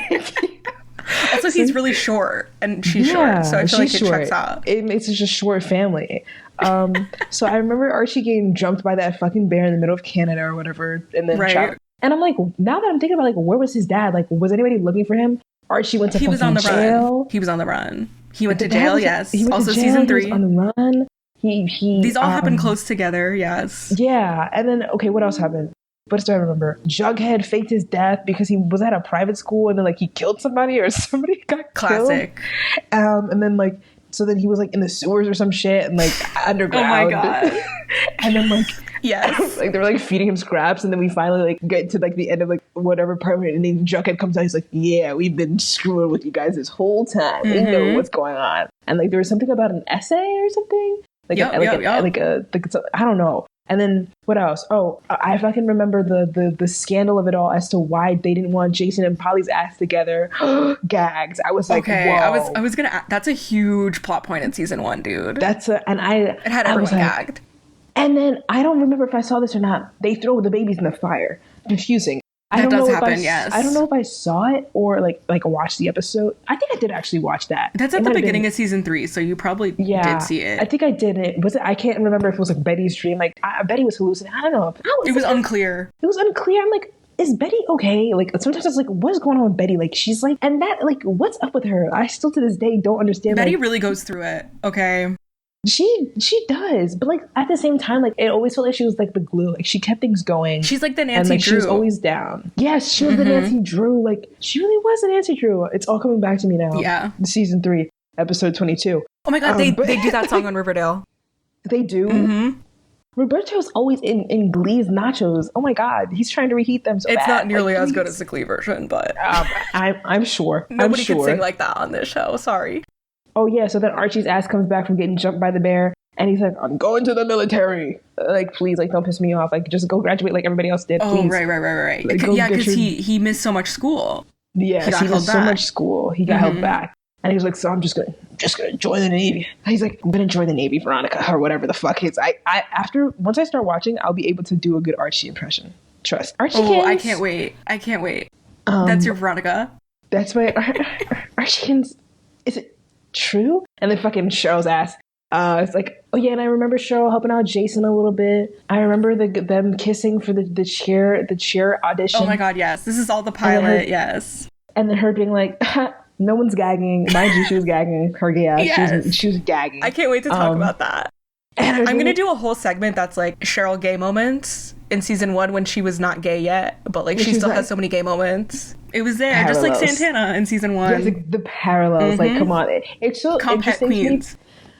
Also, he's really short and she's short, so I feel like it checks out. It's just a short family. So I remember Archie getting jumped by that fucking bear in the middle of Canada or whatever, and then and I'm like, now that I'm thinking about like, where was his dad? Like, was anybody looking for him? Archie went to he was on the jail. Run. He was on the run. He went to jail. Yes. He went also, to jail, season 3 he was on the run. These all happened close together. Yes. Yeah, and then okay, what else happened? What do I remember? Jughead faked his death because he was at a private school and then like he killed somebody or somebody got classic. Killed. And then like so then he was like in the sewers or some shit and like underground. Oh my god. And then like yes, like they were like feeding him scraps and then we finally like get to like the end of like whatever part and then Jughead comes out. He's like, yeah, we've been screwing with you guys this whole time. We know what's going on. And like there was something about an essay or something. Like I don't know. And then what else? Oh, I fucking remember the scandal of it all as to why they didn't want Jason and Polly's ass together. Gags. I was like, okay, whoa. I was gonna. That's a huge plot point in season 1, dude. It had everyone gagged. And then I don't remember if I saw this or not. They throw the babies in the fire. Confusing. That does happen, yes. I don't know if I saw it or like watched the episode. I think I did actually watch that. That's at the beginning of season 3, so you probably did see it. I think I did it. Was it? I can't remember if it was like Betty's dream. Like Betty was hallucinating. I don't know. It was unclear. It was unclear. I'm like, is Betty okay? Like sometimes I was like, what's going on with Betty? Like she's like, and that like, what's up with her? I still to this day don't understand. Betty really goes through it. Okay. She does, but like at the same time, like it always felt like she was like the glue. Like she kept things going. She's like the Nancy and, like, Drew. She was always down. Yes, she was the Nancy Drew. Like she really was the Nancy Drew. It's all coming back to me now. Yeah. Season 3, episode 22. Oh my god, they do that song on Riverdale. They do. Mm-hmm. Roberto's always in Glee's nachos. Oh my god, he's trying to reheat them so it's bad. Not nearly as good as the Glee version, but I'm sure. Nobody can sing like that on this show. Sorry. Oh yeah, so then Archie's ass comes back from getting jumped by the bear, and he's like, "I'm going to the military. Like, please, like, don't piss me off. Like, just go graduate like everybody else did. Please." Oh, right. Like, yeah, because he missed so much school. Yeah, he missed so much school. He got held back, and he was like, "So I'm just gonna join the Navy." And he's like, "I'm gonna join the Navy, Veronica, or whatever the fuck." It's once I start watching, I'll be able to do a good Archie impression. Trust. Archie. Oh, I can't wait. That's your Veronica. That's my Archie. Is it true? And then fucking Cheryl's ass. It's like, oh yeah, and I remember Cheryl helping out Jason a little bit. I remember them kissing for the chair audition. Oh my god, yes. This is all the pilot, yes. And then her being like, no one's gagging. Mind you, she was gagging. Her gay ass. Yes. She was gagging. I can't wait to talk about that. I'm going to do a whole segment that's like Cheryl gay moments in season 1 when she was not gay yet, but like she still has so many gay moments. It was there, parallels. Just like Santana in season 1. Yeah, like the parallels, like come on. It's so interesting.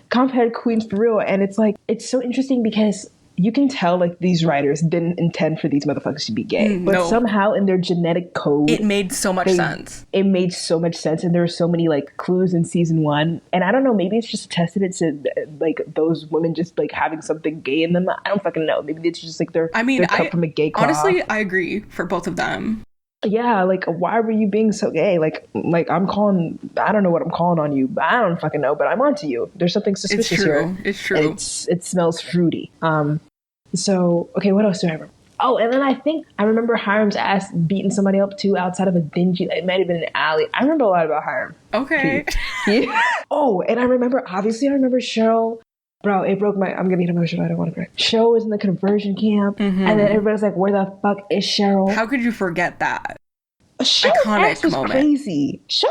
Comphead Queens for real. And it's like, it's so interesting because you can tell like these writers didn't intend for these motherfuckers to be gay. But somehow in their genetic code, it made so much sense. It made so much sense. And there were so many like clues in season 1. And I don't know, maybe it's just a testament to like those women just like having something gay in them. I don't fucking know. Maybe it's just like they're cut from a gay cloth. Honestly, I agree for both of them. Yeah, like, why were you being so gay? Like I don't know what I'm calling on you, but I don't fucking know, but I'm onto you. There's something suspicious here. It's true. And it smells fruity. So, okay, what else do I remember? Oh, and then I remember Hiram's ass beating somebody up too outside of a dingy, it might have been an alley. I remember a lot about Hiram. Okay. Yeah. Oh, and I remember Cheryl. Bro, it broke my, I'm getting emotional, I don't want to cry. Cheryl was in the conversion camp, and then everybody's like, where the fuck is Cheryl? How could you forget that? Cheryl's ass was moment. crazy. She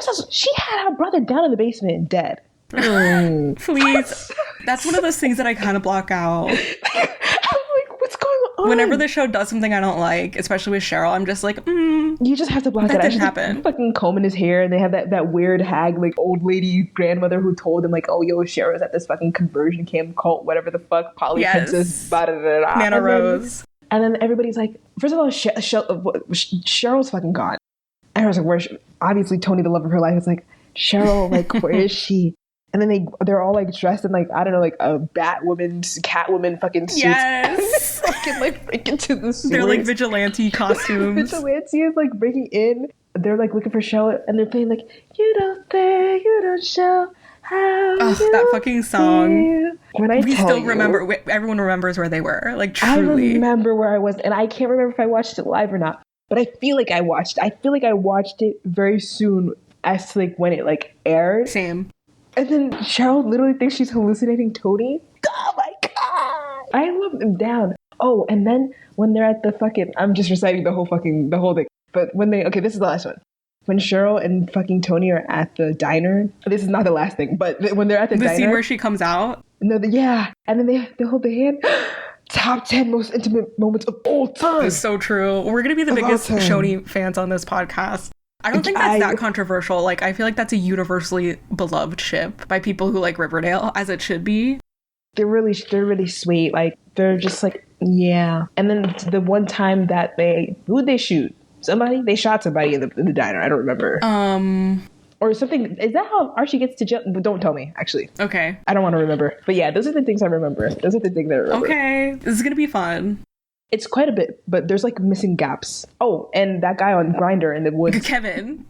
had her brother down in the basement dead. Please. That's one of those things that I kind of block out. I'm like, what's going on? Whenever the show does something I don't like, especially with Cheryl, I'm just like, You just have to block that it out. didn't happen. Fucking combing his hair, and they have that weird hag, like, old lady grandmother who told him, like, oh, yo, Cheryl's at this fucking conversion camp cult, whatever the fuck, Polly Princess, blah-da-da-da. Nana Rose. And then everybody's like, first of all, Cheryl's fucking gone. And I was like, where's obviously Tony, the love of her life, is like, Cheryl, like, where is she? And then they're all like dressed in like, I don't know, like a Catwoman fucking suits. Yes. Fucking like break into the sewers. They're like vigilante costumes. Vigilante is like breaking in. They're like looking for Cheryl, and they're playing like, you don't dare, you don't show how. That fucking song. Remember, everyone remembers where they were. Like, truly. I remember where I was, and I can't remember if I watched it live or not. But I feel like I watched it very soon as to like when it like aired. Same. And then Cheryl literally thinks she's hallucinating Tony. Oh my god! I love them down. Oh, and then when they're at the fucking, I'm just reciting the whole thing. But when this is the last one. When Cheryl and fucking Tony are at the diner, this is not the last thing, but when they're at the diner. The scene where she comes out? No, yeah. And then they hold the hand. Top 10 most intimate moments of all time. It's so true. We're going to be the biggest Shoni fans on this podcast. I don't think that's that controversial. Like, I feel like that's a universally beloved ship by people who like Riverdale, as it should be. They're really sweet. Like, they're just like, yeah. And then the one time that who'd they shoot? They shot somebody in the diner. I don't remember. Or something. Is that how Archie gets to jail? Don't tell me, actually. Okay. I don't want to remember. But yeah, those are the things I remember. Okay. This is going to be fun. It's quite a bit, but there's like missing gaps. Oh, and that guy on Grindr in the woods. Kevin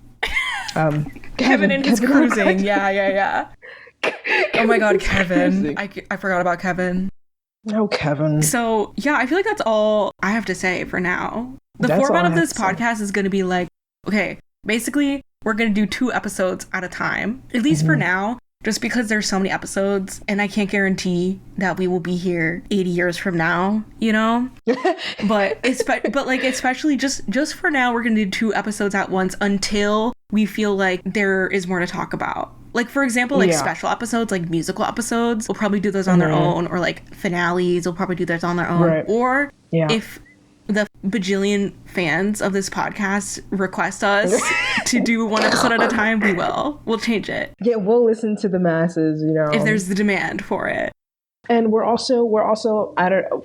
and his cruising. Yeah. Oh my god, Kevin. I forgot about Kevin. Oh, Kevin. So, yeah, I feel like that's all I have to say for now. The format of this podcast is going to be like, okay, basically, we're going to do 2 episodes at a time, at least for now. Just because there's so many episodes, and I can't guarantee that we will be here 80 years from now, you know? but like especially just for now, we're gonna do 2 episodes at once until we feel like there is more to talk about. Like, for example, like special episodes, like musical episodes, we'll probably do those on their own, or like finales, we'll probably do those on their own. Right. Or if the bajillion fans of this podcast request us to do 1 episode at a time, we'll change it. Yeah, we'll listen to the masses, you know, if there's the demand for it. And we're also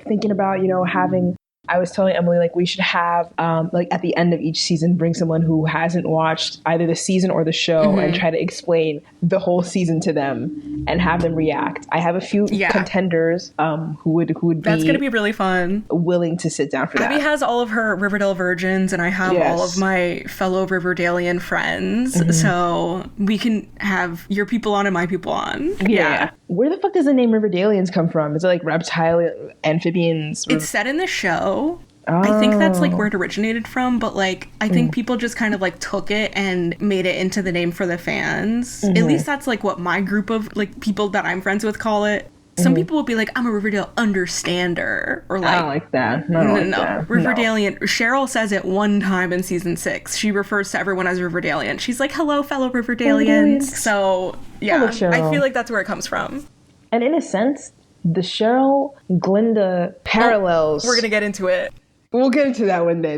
thinking about, you know, having, I was telling Emily, like, we should have like at the end of each season, bring someone who hasn't watched either the season or the show and try to explain the whole season to them and have them react. I have a few contenders who would be, that's gonna be really fun, willing to sit down for that. Abby has all of her Riverdale virgins, and I have all of my fellow Riverdalian friends, so we can have your people on and my people on. Yeah. Where the fuck does the name Riverdalians come from? Is it like reptile amphibians? It's set in the show. I think that's like where it originated from, but like I think people just kind of like took it and made it into the name for the fans. At least that's like what my group of like people that I'm friends with call it. Some people will be like, I'm a Riverdale understander, or like, I don't like that. No, Riverdalian. No. Cheryl says it one time in season 6. She refers to everyone as Riverdalian. She's like, hello, fellow Riverdalians. So yeah, I feel like that's where it comes from. And in a sense, the Cheryl Glinda parallels. We're gonna get into it. We'll get into that one day.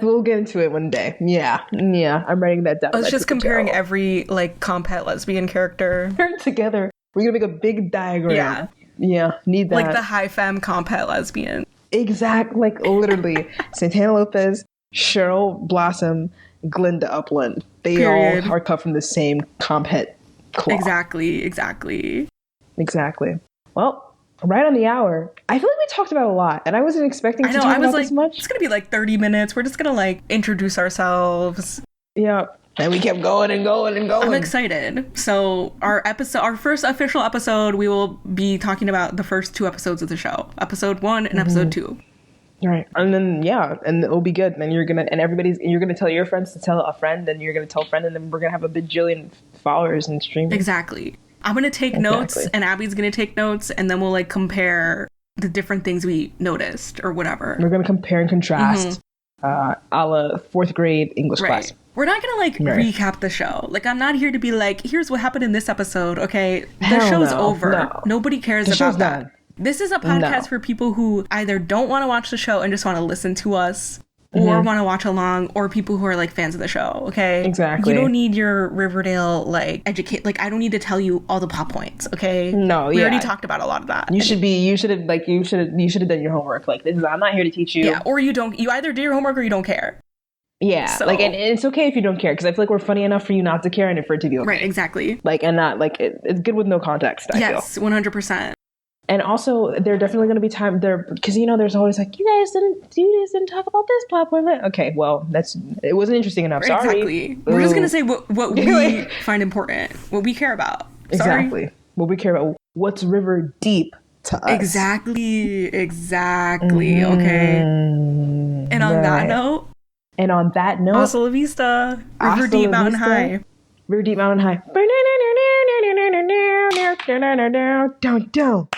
We'll get into it one day. Yeah. I'm writing that down. I was just comparing every like compet lesbian character together. We're gonna make a big diagram. Yeah. Need that. Like the high femme compet lesbian. Exact. Like literally, Santana Lopez, Cheryl Blossom, Glinda Upland. They all are cut from the same compet cloth. Exactly. Well, Right on the hour. I feel like we talked about a lot, and I wasn't expecting to talk about this much. It's gonna be like 30 minutes. We're just gonna like introduce ourselves. Yeah. And we kept going and going and going. I'm excited. So our first official episode, we will be talking about the first 2 episodes of the show. Episode 1 and episode 2. Right. And then, and it'll be good. And you're gonna tell your friends to tell a friend, and you're gonna tell a friend, and then we're gonna have a bajillion followers and streamers. Exactly. I'm gonna take notes, and Abby's gonna take notes, and then we'll like compare the different things we noticed or whatever. We're gonna compare and contrast, a la 4th grade English class. We're not gonna like recap the show. Like, I'm not here to be like, here's what happened in this episode. Okay, the show's over. No. Nobody cares about that. Done. This is a podcast for people who either don't want to watch the show and just want to listen to us, or want to watch along, or people who are like fans of the show. Okay, exactly. You don't need your Riverdale like educate. Like, I don't need to tell you all the plot points. Okay, no, we already talked about a lot of that. You should have done your homework. Like, I'm not here to teach you. Yeah, or you don't. You either do your homework or you don't care. Yeah, so, like, and it's okay if you don't care, because I feel like we're funny enough for you not to care and for it to be okay. Right, exactly. Like, and not like it's good with no context. Yes, 100%. And also, there definitely going to be time there, because there's always like, you guys didn't talk about this plot point. Okay, well, it wasn't interesting enough. Sorry. Exactly. We're just gonna say what we find important, what we care about. Sorry. Exactly. What we care about. What's River deep to us? Exactly. Okay. And on that note. Hasta la vista. River deep, mountain high. River deep, mountain high. Don't.